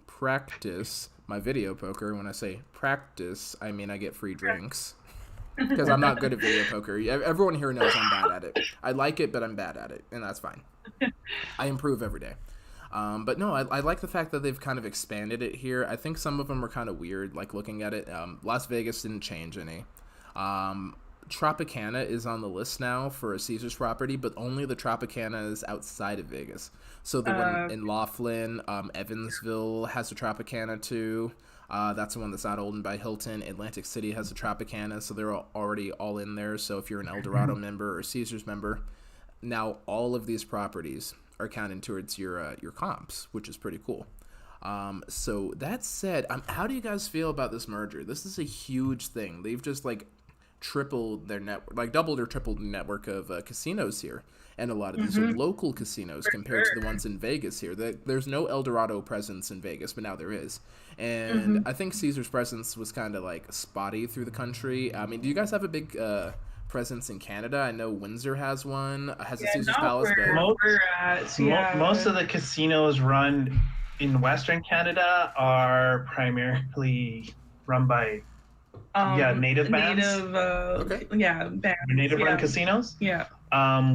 practice my video poker. When I say practice, I mean I get free drinks. Because I'm not good at video poker. Everyone here knows I'm bad at it. I like it, but I'm bad at it, and that's fine. I improve every day. But no, I like the fact that they've kind of expanded it here. I think some of them are kind of weird, like looking at it. Las Vegas didn't change any. Tropicana is on the list now for a Caesars property, but only the Tropicana is outside of Vegas. So the one in Laughlin, Evansville has a Tropicana too. That's the one that's not owned by Hilton. Atlantic City has a Tropicana, so they're already all in there. So if you're an Eldorado member or Caesars member, now all of these properties are counting towards your comps, which is pretty cool. So that said, how do you guys feel about this merger? This is a huge thing. They've just like tripled their network, like doubled or tripled the network of casinos here, and a lot of these are local casinos compared to the ones in Vegas here. There's no Eldorado presence in Vegas, but now there is. And I think Caesar's presence was kind of like spotty through the country. I mean, do you guys have a big presence in Canada? I know Windsor has one, has a Caesar's Palace. Most of the casinos run in Western Canada are primarily run by native bands. Native run casinos. Yeah.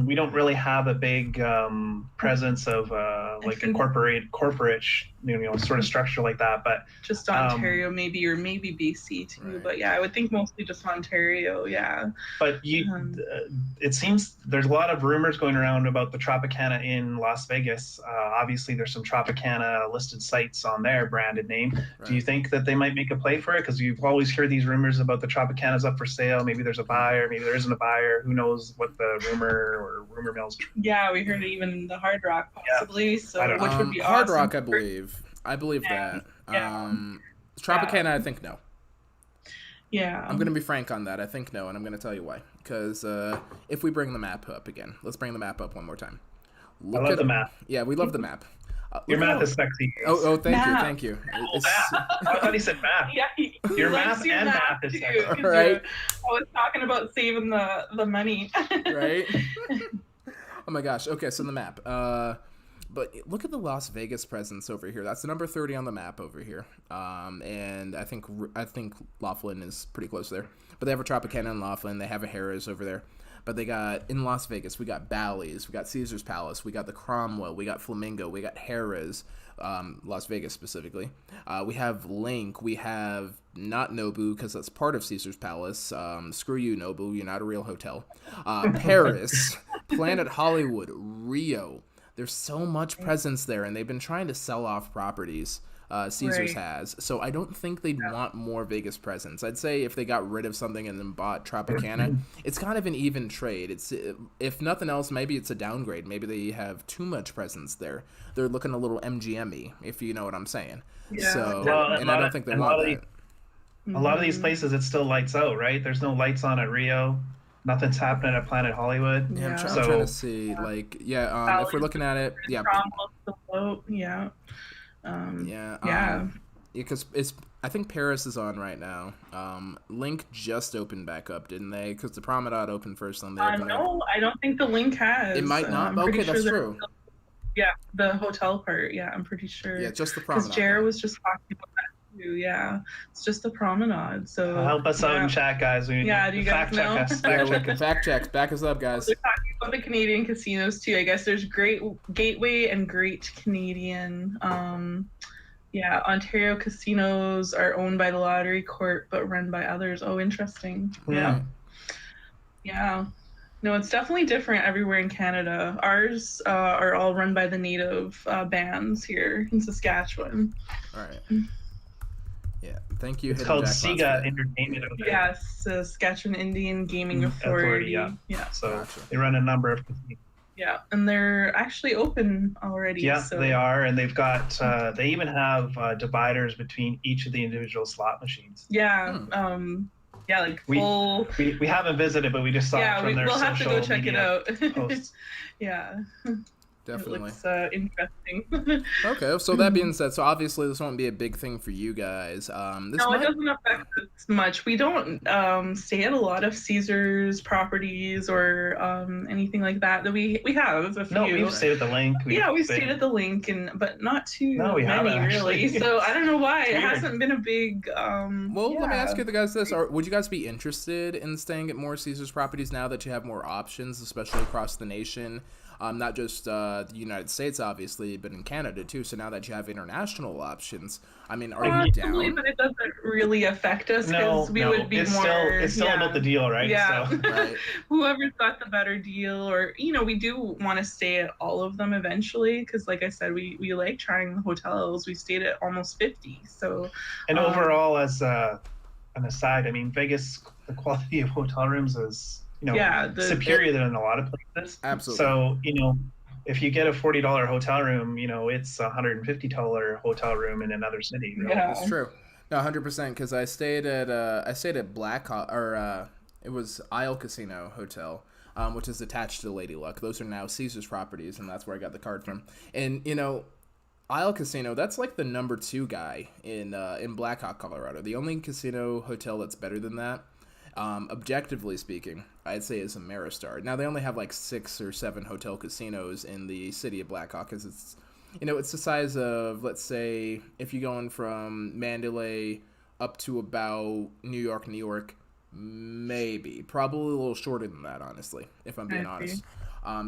We don't really have a big presence of like a corporate sort of structure like that, but just Ontario maybe, or maybe BC too. Right. But yeah, I would think mostly just Ontario. Yeah. But it seems there's a lot of rumors going around about the Tropicana in Las Vegas. Obviously, there's some Tropicana listed sites on their branded name. Right. Do you think that they might make a play for it? Because you've always heard these rumors about the Tropicana's up for sale. Maybe there's a buyer. Maybe there isn't a buyer. Who knows what the rumor mills. Yeah, we heard even the Hard Rock possibly. Yeah. So which would be Hard awesome. Rock, I believe that. Yeah. Tropicana, I think no. Yeah. I'm going to be frank on that. I think no, and I'm going to tell you why. Because if we bring the map up again, let's bring the map up one more time. I love the map. Yeah, we love the map. Your map is sexy. Oh, thank you. I thought he said map. Yeah, your map and map is sexy. Right. I was talking about saving the money. Right. Oh my gosh. Okay, so the map. But look at the Las Vegas presence over here. That's the number 30 on the map over here. And I think Laughlin is pretty close there. But they have a Tropicana in Laughlin. They have a Harrah's over there. But they got, in Las Vegas, we got Bally's, we got Caesar's Palace, we got the Cromwell, we got Flamingo, we got Harrah's, Las Vegas specifically. We have Link, we have not Nobu, because that's part of Caesar's Palace. Screw you, Nobu, you're not a real hotel. Paris, Planet Hollywood, Rio. There's so much presence there, and they've been trying to sell off properties. Caesars has. So I don't think they'd want more Vegas presence. I'd say if they got rid of something and then bought Tropicana, it's kind of an even trade. It's, if nothing else, maybe it's a downgrade. Maybe they have too much presence there. They're looking a little MGM-y, if you know what I'm saying. Yeah. So, and I don't think they want that. A lot of these places, it still lights out, right? There's no lights on at Rio. Nothing's happening at Planet Hollywood. Yeah, I'm trying to see. If we're looking at it, because I think Paris is on right now. Link just opened back up, didn't they? Because the Promenade opened first on there. No, I don't think the Link has. It might not. Okay, that's true. Yeah, the hotel part. Yeah, I'm pretty sure. Yeah, just the Promenade. Because Jared was just talking about that too. Yeah, it's just the Promenade. So help us out in chat, guys. Do you guys know? Fact check. Back us up, guys. They're talking about the Canadian casinos too. I guess there's Great Gateway and Great Canadian. Ontario casinos are owned by the Lottery Corp but run by others. Oh, interesting. Yeah. No, it's definitely different everywhere in Canada. Ours are all run by the native bands here in Saskatchewan. All right. Yeah, thank you. It's called SIGA Entertainment. Yes, Saskatchewan Indian Gaming Authority. Yeah. So they run a number of casinos. Yeah, and they're actually open already. Yeah, they are, and they've got. They even have dividers between each of the individual slot machines. Yeah, like full. We haven't visited, but we just saw it from their social media. We'll have to go check it out. Posts. Yeah. Definitely. It looks interesting. Okay, so that being said, so obviously this won't be a big thing for you guys. It doesn't affect us much. We don't stay at a lot of Caesar's properties or anything like that. We have a few. No, we've stayed at the Link. We stayed at the Link, but not too many really. So I don't know why it hasn't been a big. Let me ask you guys this: would you guys be interested in staying at more Caesar's properties now that you have more options, especially across the nation? Not just the United States, obviously, but in Canada, too. So now that you have international options, I mean, are you down? But it doesn't really affect us because we would be more... It's still about the deal, right? Yeah. So. Right. Whoever's got the better deal, or, we do want to stay at all of them eventually because, like I said, we like trying the hotels. We stayed at almost 50, so... And overall, as an aside, I mean, Vegas, the quality of hotel rooms is... superior than in a lot of places. Absolutely. So, if you get a $40 hotel room, it's a $150 hotel room in another city. Really. Yeah. It's true. No, 100%. Because I stayed at it was Isle Casino Hotel, which is attached to Lady Luck. Those are now Caesar's properties, and that's where I got the card from. And Isle Casino, that's like the number 2 guy in Blackhawk, Colorado. The only casino hotel that's better than that, objectively speaking, I'd say is Ameristar. Now, they only have like 6 or 7 hotel casinos in the city of Blackhawk, because it's the size of, let's say, if you're going from Mandalay up to about New York, maybe. Probably a little shorter than that, honestly, if I'm being honest.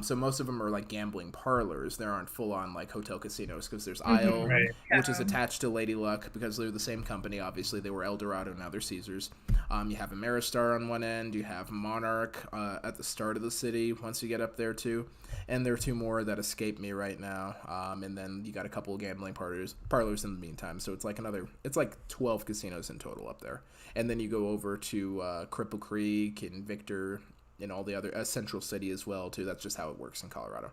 So most of them are like gambling parlors. There aren't full-on like hotel casinos, because there's Isle, which is attached to Lady Luck because they're the same company. Obviously, they were Eldorado, now they're Caesars. You have Ameristar on one end. You have Monarch at the start of the city once you get up there too. And there are 2 more that escape me right now. And then you got a couple of gambling parlors in the meantime. So it's like 12 casinos in total up there. And then you go over to Cripple Creek and Victor and all the other Central City as well too. That's just how it works in Colorado.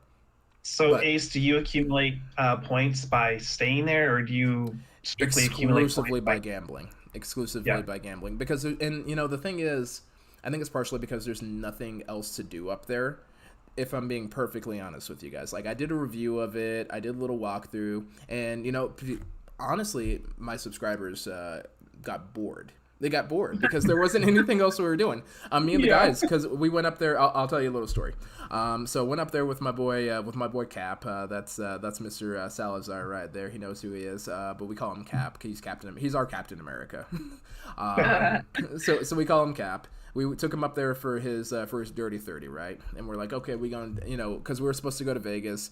So Ace, do you accumulate points by staying there, or do you strictly accumulate exclusively by gambling? Exclusively by gambling, because the thing is, I think it's partially because there's nothing else to do up there. If I'm being perfectly honest with you guys, like I did a review of it, I did a little walkthrough, and honestly, my subscribers got bored. They got bored because there wasn't anything else we were doing. Me and the guys, because we went up there. I'll tell you a little story. So went up there with my boy Cap. That's Mr. Salazar right there. He knows who he is. But we call him Cap. He's He's our Captain America. So we call him Cap. We took him up there for his Dirty 30, right? And we're like, okay, we going, because we were supposed to go to Vegas.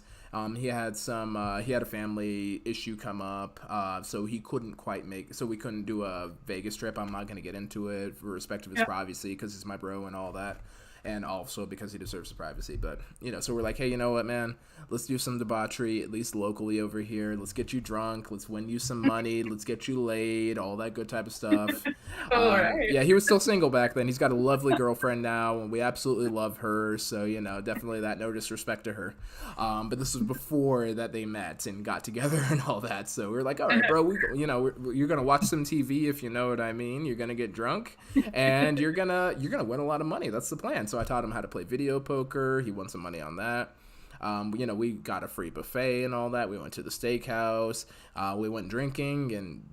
He had a family issue come up, so he couldn't quite so we couldn't do a Vegas trip. I'm not going to get into it for respect of his privacy, because he's my bro and all that. And also because he deserves the privacy. But, so we're like, hey, you know what, man? Let's do some debauchery, at least locally over here. Let's get you drunk. Let's win you some money. Let's get you laid, all that good type of stuff. Right. Yeah, he was still single back then. He's got a lovely girlfriend now, and we absolutely love her. So, definitely that, no disrespect to her. But this was before that they met and got together and all that. So we're like, all right, bro, you're going to watch some TV, if you know what I mean. You're going to get drunk, and you're going to win a lot of money. That's the plan. So I taught him how to play video poker. He won some money on that. We got a free buffet and all that. We went to the steakhouse. We went drinking, and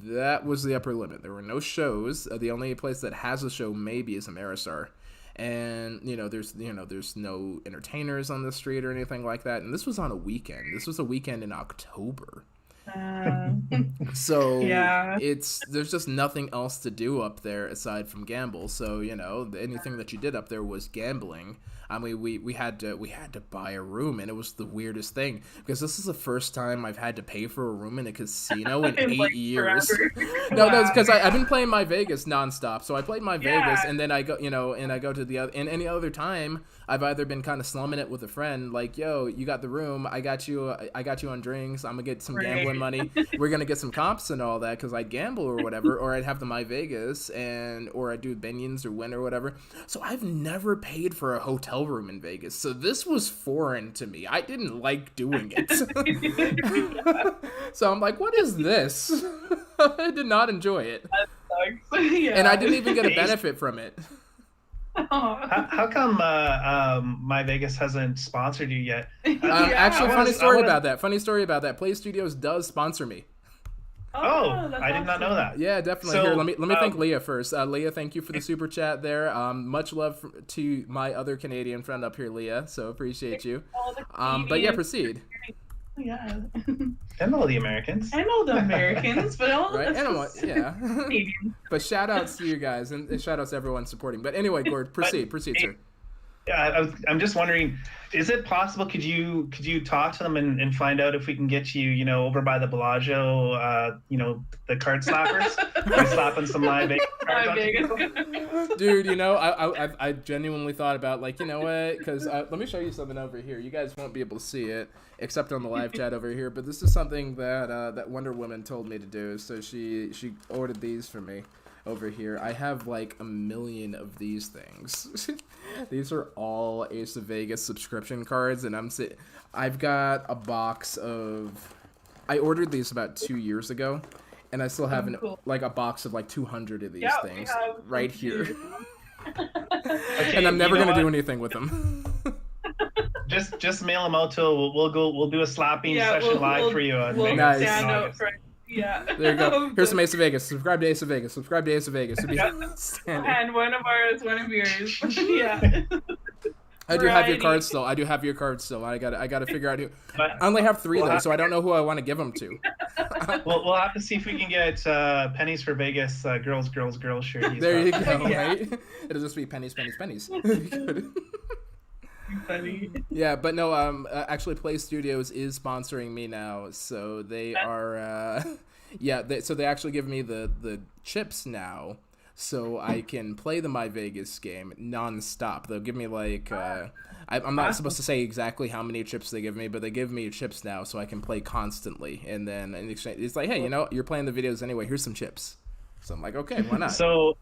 that was the upper limit. There were no shows. The only place that has a show maybe is Ameristar. And, there's no entertainers on the street or anything like that. And this was on a weekend. This was a weekend in October. So there's just nothing else to do up there aside from gamble. So anything that you did up there was gambling. I mean, we had to buy a room, and it was the weirdest thing, because this is the first time I've had to pay for a room in a casino in 8 years. No, it's because I've been playing my Vegas nonstop. So I played my Vegas, and then I go to the other. And any other time, I've either been kind of slumming it with a friend, like, yo, you got the room, I got you on drinks, I'm gonna get some gambling money, we're gonna get some comps and all that, because I'd gamble or whatever, or I'd have the My Vegas, or I'd do Binions or Win or whatever. So I've never paid for a hotel room in Vegas, so this was foreign to me. I didn't like doing it. So I'm like, what is this? I did not enjoy it. That sucks. Yeah. And I didn't even get a benefit from it. How come My Vegas hasn't sponsored you yet? Actually, funny story about that. Play Studios does sponsor me. I did not know that. Yeah, definitely. So, here, let me thank Leah first. Leah, thank you for the super chat there. Much love to my other Canadian friend up here, Leah. So appreciate you. But yeah, proceed. Yeah. And all the Americans. And all the Americans, but all right? the Canadians. But shout outs to you guys, and shout outs to everyone supporting. But anyway, Gord, proceed, sir. Yeah, I'm just wondering, is it possible? Could you talk to them and find out if we can get you, over by the Bellagio, the card slappers, slapping some My Vegas cards. Dude, I genuinely thought about, like, you know what? Because let me show you something over here. You guys won't be able to see it except on the live chat over here. But this is something that that Wonder Woman told me to do. So she ordered these for me. over here. I have like a million of these things. These are all Ace of Vegas subscription cards, and I've got a box of. I ordered these about 2 years ago, and I still have a box of like 200 of these things right here. Okay, and I'm never gonna do anything with them. just mail them out till we'll do a slapping session live for you. Nice. There you go. Here's some Ace of Vegas. Subscribe to Ace of Vegas. Subscribe to Ace of Vegas. And one of ours, one of yours. Yeah. I do have your cards still. I gotta figure out who. I only have 3 though, so I don't know who I want to give them to. We'll have to see if we can get Pennies for Vegas girls shirt. There you go. Right? It'll just be pennies. Funny. Yeah, but no. Actually, Play Studios is sponsoring me now, so they are. They actually give me the chips now. So I can play the My Vegas game nonstop. They'll give me like I'm not supposed to say exactly how many chips they give me, but they give me chips now so I can play constantly. And then in exchange, it's like, hey, you're playing the videos anyway. Here's some chips. So I'm like, okay, why not? So,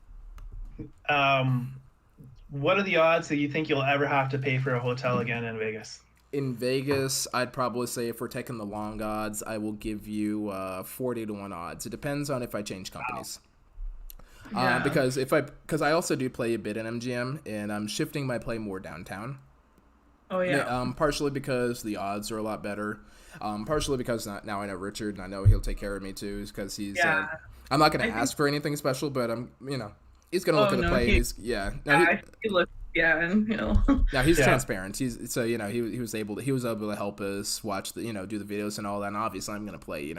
what are the odds that you think you'll ever have to pay for a hotel again in Vegas? In Vegas, I'd probably say if we're taking the long odds, I will give you 40-1 odds. It depends on if I change companies. Wow. Because I also do play a bit in MGM, and I'm shifting my play more downtown. Oh yeah. Partially because the odds are a lot better. Partially because now I know Richard, and I know he'll take care of me too, because he's. I'm not going to ask for anything special, but he's going to look at the play. He looks. Yeah, and Yeah, he's transparent. He was able to help us watch the do the videos and all that. And obviously, I'm going to play.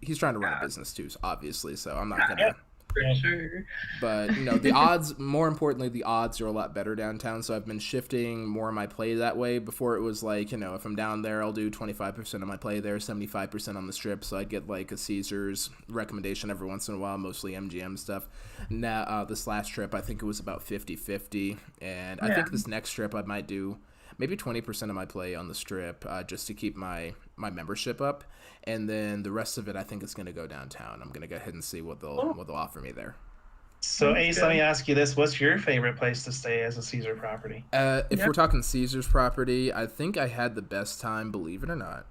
He's trying to run a business too, obviously. So I'm not going to. For sure. But the odds, more importantly, the odds are a lot better downtown, so I've been shifting more of my play that way. Before it was like, if I'm down there, I'll do 25% of my play there, 75% on the strip, so I'd get like a Caesars recommendation every once in a while, mostly MGM stuff. Now this last trip, I think it was about 50-50, and I think this next trip I might do maybe 20% of my play on the strip, just to keep my membership up. And then the rest of it, I think, is going to go downtown. I'm going to go ahead and see what they'll offer me there. So, Ace, let me ask you this. What's your favorite place to stay as a Caesar property? If we're talking Caesar's property, I think I had the best time, believe it or not.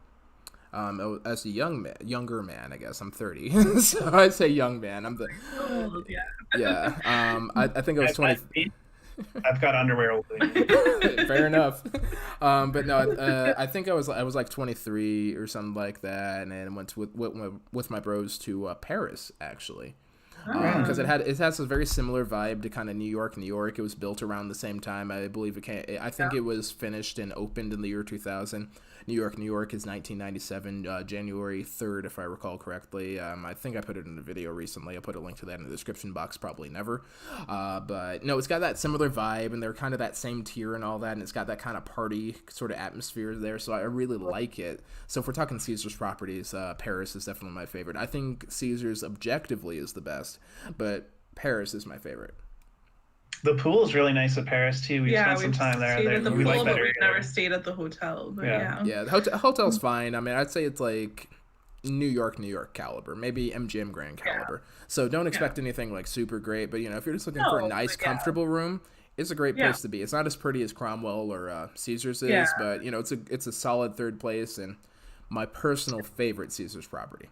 As a younger man, I guess. I'm 30. So I'd say young man. I'm the... Oh, I think I was 20... I've got underwear over Fair enough. But no, I think I was like 23 or something like that, and then went with my bros to Paris actually, because it has a very similar vibe to kind of New York. It was built around the same time. I believe I think it was finished and opened in the year 2000. New York is 1997, January 3rd, if I recall correctly. I think I put it in a video recently. I'll put a link to that in the description box, probably never. But no, it's got that similar vibe, and they're kind of that same tier and all that, and it's got that kind of party sort of atmosphere there, so I really like it. So if we're talking Caesars properties, Paris is definitely my favorite. I think Caesars objectively is the best, but Paris is my favorite. The pool is really nice at Paris too. We spent some time there. We like that, but we've never stayed at the hotel. But the hotel's fine. I mean, I'd say it's like New York caliber, maybe MGM Grand caliber. So don't expect anything like super great. But if you're just looking for a nice, comfortable room, it's a great place to be. It's not as pretty as Cromwell or Caesars is, but it's a solid third place and my personal favorite Caesars property.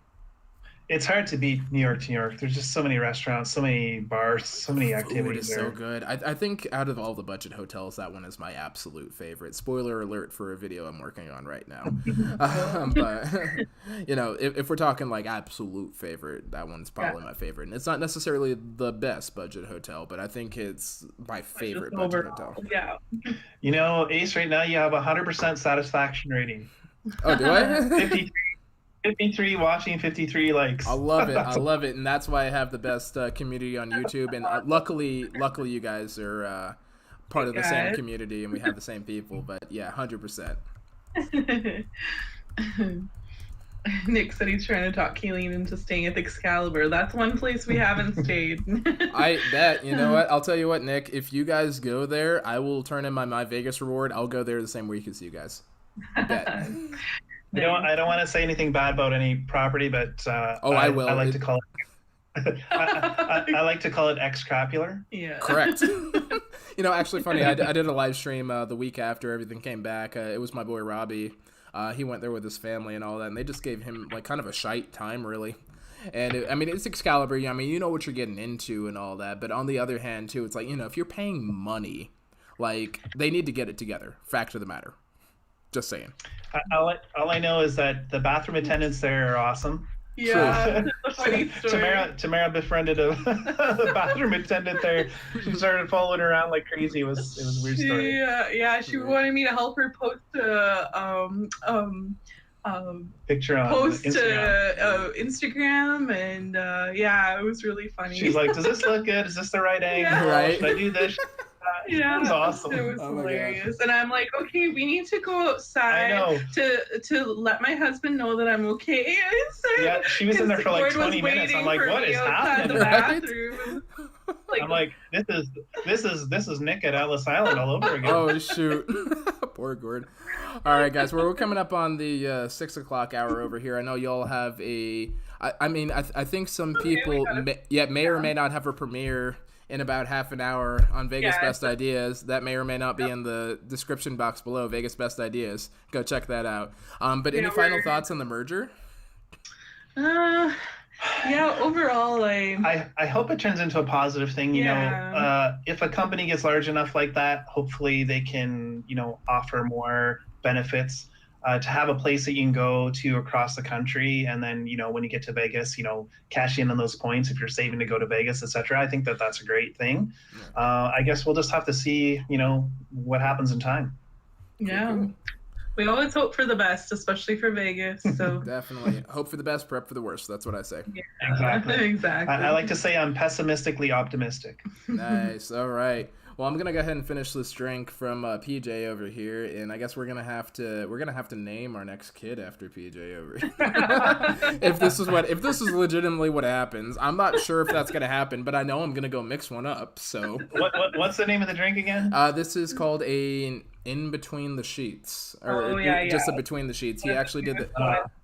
It's hard to beat New York. There's just so many restaurants, so many bars, so many activities. It is so good. I think out of all the budget hotels, that one is my absolute favorite. Spoiler alert for a video I'm working on right now. But if we're talking like absolute favorite, that one's probably my favorite. And it's not necessarily the best budget hotel, but I think it's my favorite budget hotel. Yeah. Ace, right now you have 100% satisfaction rating. Oh, do I? 53 watching, 53 likes. I love it, and that's why I have the best community on YouTube. And luckily, you guys are part of the same community, and we have the same people. But yeah, 100%. Nick said he's trying to talk Kayleen into staying at the Excalibur. That's one place we haven't stayed. I bet. You know what? I'll tell you what, Nick. If you guys go there, I will turn in my Vegas reward. I'll go there the same week as you guys. I bet. I don't want to say anything bad about any property, but I will. I like to call it I like to call it excrapular. Yeah. Correct. Actually funny, I did a live stream the week after everything came back. It was my boy Robbie. He went there with his family and all that, and they just gave him like kind of a shite time, really. And it's Excalibur. You know what you're getting into and all that. But on the other hand, too, it's like, if you're paying money, like, they need to get it together. Fact of the matter. Just saying. All I know is that the bathroom attendants there are awesome. Yeah, that's a funny story. Tamara befriended a bathroom attendant there. She started following her around like crazy. It was a weird story. Yeah, she wanted me to help her post picture on Instagram, and it was really funny. She's like, "Does this look good? Is this the right angle? Yeah. Right? Should I do this?" Yeah, it was awesome. It was hilarious. And I'm like, okay, we need to go outside to let my husband know that I'm okay. Yeah, she was in there for like 20 minutes. I'm like, what is happening? The bathroom. Like, I'm like, this is Nick at Ellis Island all over again. Oh shoot. Poor Gord. All right, guys, we're coming up on the 6 o'clock hour over here. I know y'all have I think some people may or may not have a premiere in about half an hour on Vegas Best Ideas. That may or may not be in the description box below. Vegas Best Ideas. Go check that out. But any final thoughts on the merger? Overall, I hope it turns into a positive thing. You know, if a company gets large enough like that, hopefully they can, offer more benefits. To have a place that you can go to across the country, and then when you get to Vegas, cash in on those points if you're saving to go to Vegas, etc. I think that's a great thing. I guess we'll just have to see, what happens in time. Yeah. Cool. We always hope for the best, especially for Vegas. So definitely hope for the best, prep for the worst. That's what I say. Yeah, exactly. I like to say I'm pessimistically optimistic. Nice. All right. Well, I'm gonna go ahead and finish this drink from PJ over here, and I guess we're gonna have to name our next kid after PJ over here. if this is legitimately what happens, I'm not sure if that's gonna happen, but I know I'm gonna go mix one up. So what's the name of the drink again? This is called a In Between the Sheets, or just a Between the Sheets. He actually did the.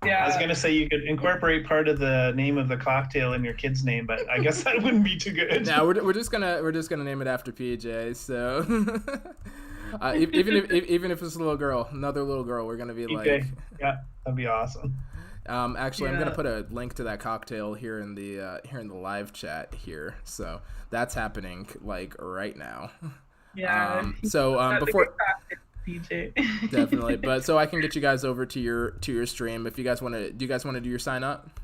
I was gonna say you could incorporate part of the name of the cocktail in your kid's name, but I guess that wouldn't be too good. No, we're just gonna name it after PJ. So even if it's a little girl, another little girl, we're gonna be PJ. Like, yeah, that'd be awesome. Actually, I'm gonna put a link to that cocktail here in the live chat here. So that's happening like right now. Yeah. Before PJ. Definitely, but so I can get you guys over to your stream if you guys want to. Do you guys want to do your sign up?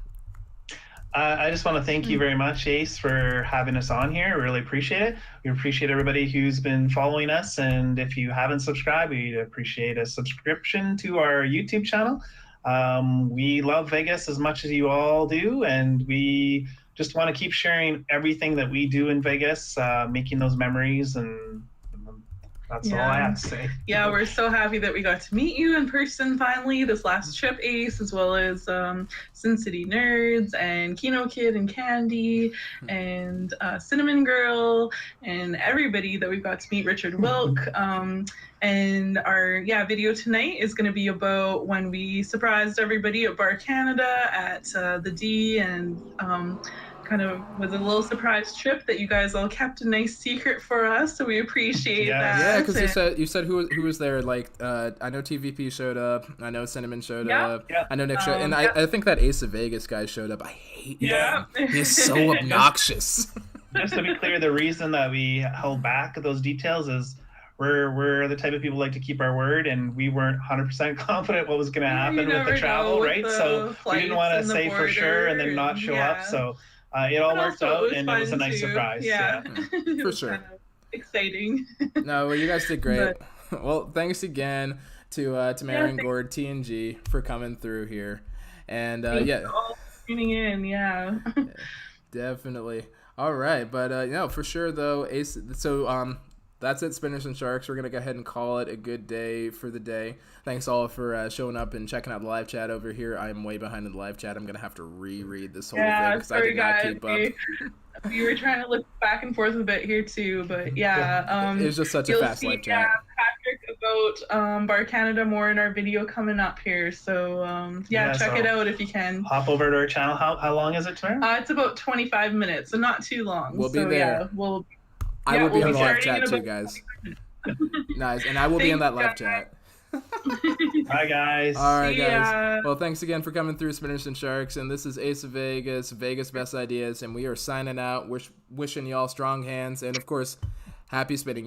I just want to thank you very much, Ace, for having us on here. I really appreciate it. We appreciate everybody who's been following us, and if you haven't subscribed, we'd appreciate a subscription to our YouTube channel. We love Vegas as much as you all do, and we just want to keep sharing everything that we do in Vegas, making those memories, and that's all I have to say. Yeah, we're so happy that we got to meet you in person finally this last trip, Ace, as well as Sin City Nerds and Keno Kid and Candy and Cinnamon Girl and everybody that we've got to meet, Richard Wilk. And our video tonight is going to be about when we surprised everybody at Bar Canada at the D, and kind of was a little surprise trip that you guys all kept a nice secret for us, so we appreciate that. Yeah, because you said who was there. Like I know TVP showed up, I know Cinnamon showed up, I know Nick showed, and I think that Ace of Vegas guy showed up. I hate him. He's so obnoxious. Just to be clear, the reason that we held back those details is we're the type of people who like to keep our word, and we weren't 100% confident what was going to happen with the travel, right? So we didn't want to say for sure and then not show up. So it all worked out, and it was a nice surprise. Yeah. For sure. Kind of exciting. No, well, you guys did great. Well, thanks again to Mary and Gord TNG for coming through here, and thanks for all tuning in. Yeah. Definitely. All right, but for sure though, Ace. So that's it, Spinners and Sharks. We're going to go ahead and call it a good day for the day. Thanks all for showing up and checking out the live chat over here. I am way behind in the live chat. I'm going to have to reread this whole thing because I did not keep up. We were trying to look back and forth a bit here too, but it was just such a fast live chat. Patrick about Bar Canada more in our video coming up here. So check it out if you can. Hop over to our channel. How long is it, Tara? It's about 25 minutes, so not too long. We'll be there. I will be on the live chat too, guys. Nice, and I will be in that live chat. Bye, guys. All right, guys. Well, thanks again for coming through Spinners and Sharks, and this is Ace of Vegas, Vegas Best Ideas, and we are signing out, wishing y'all strong hands, and of course, happy spinning, you guys.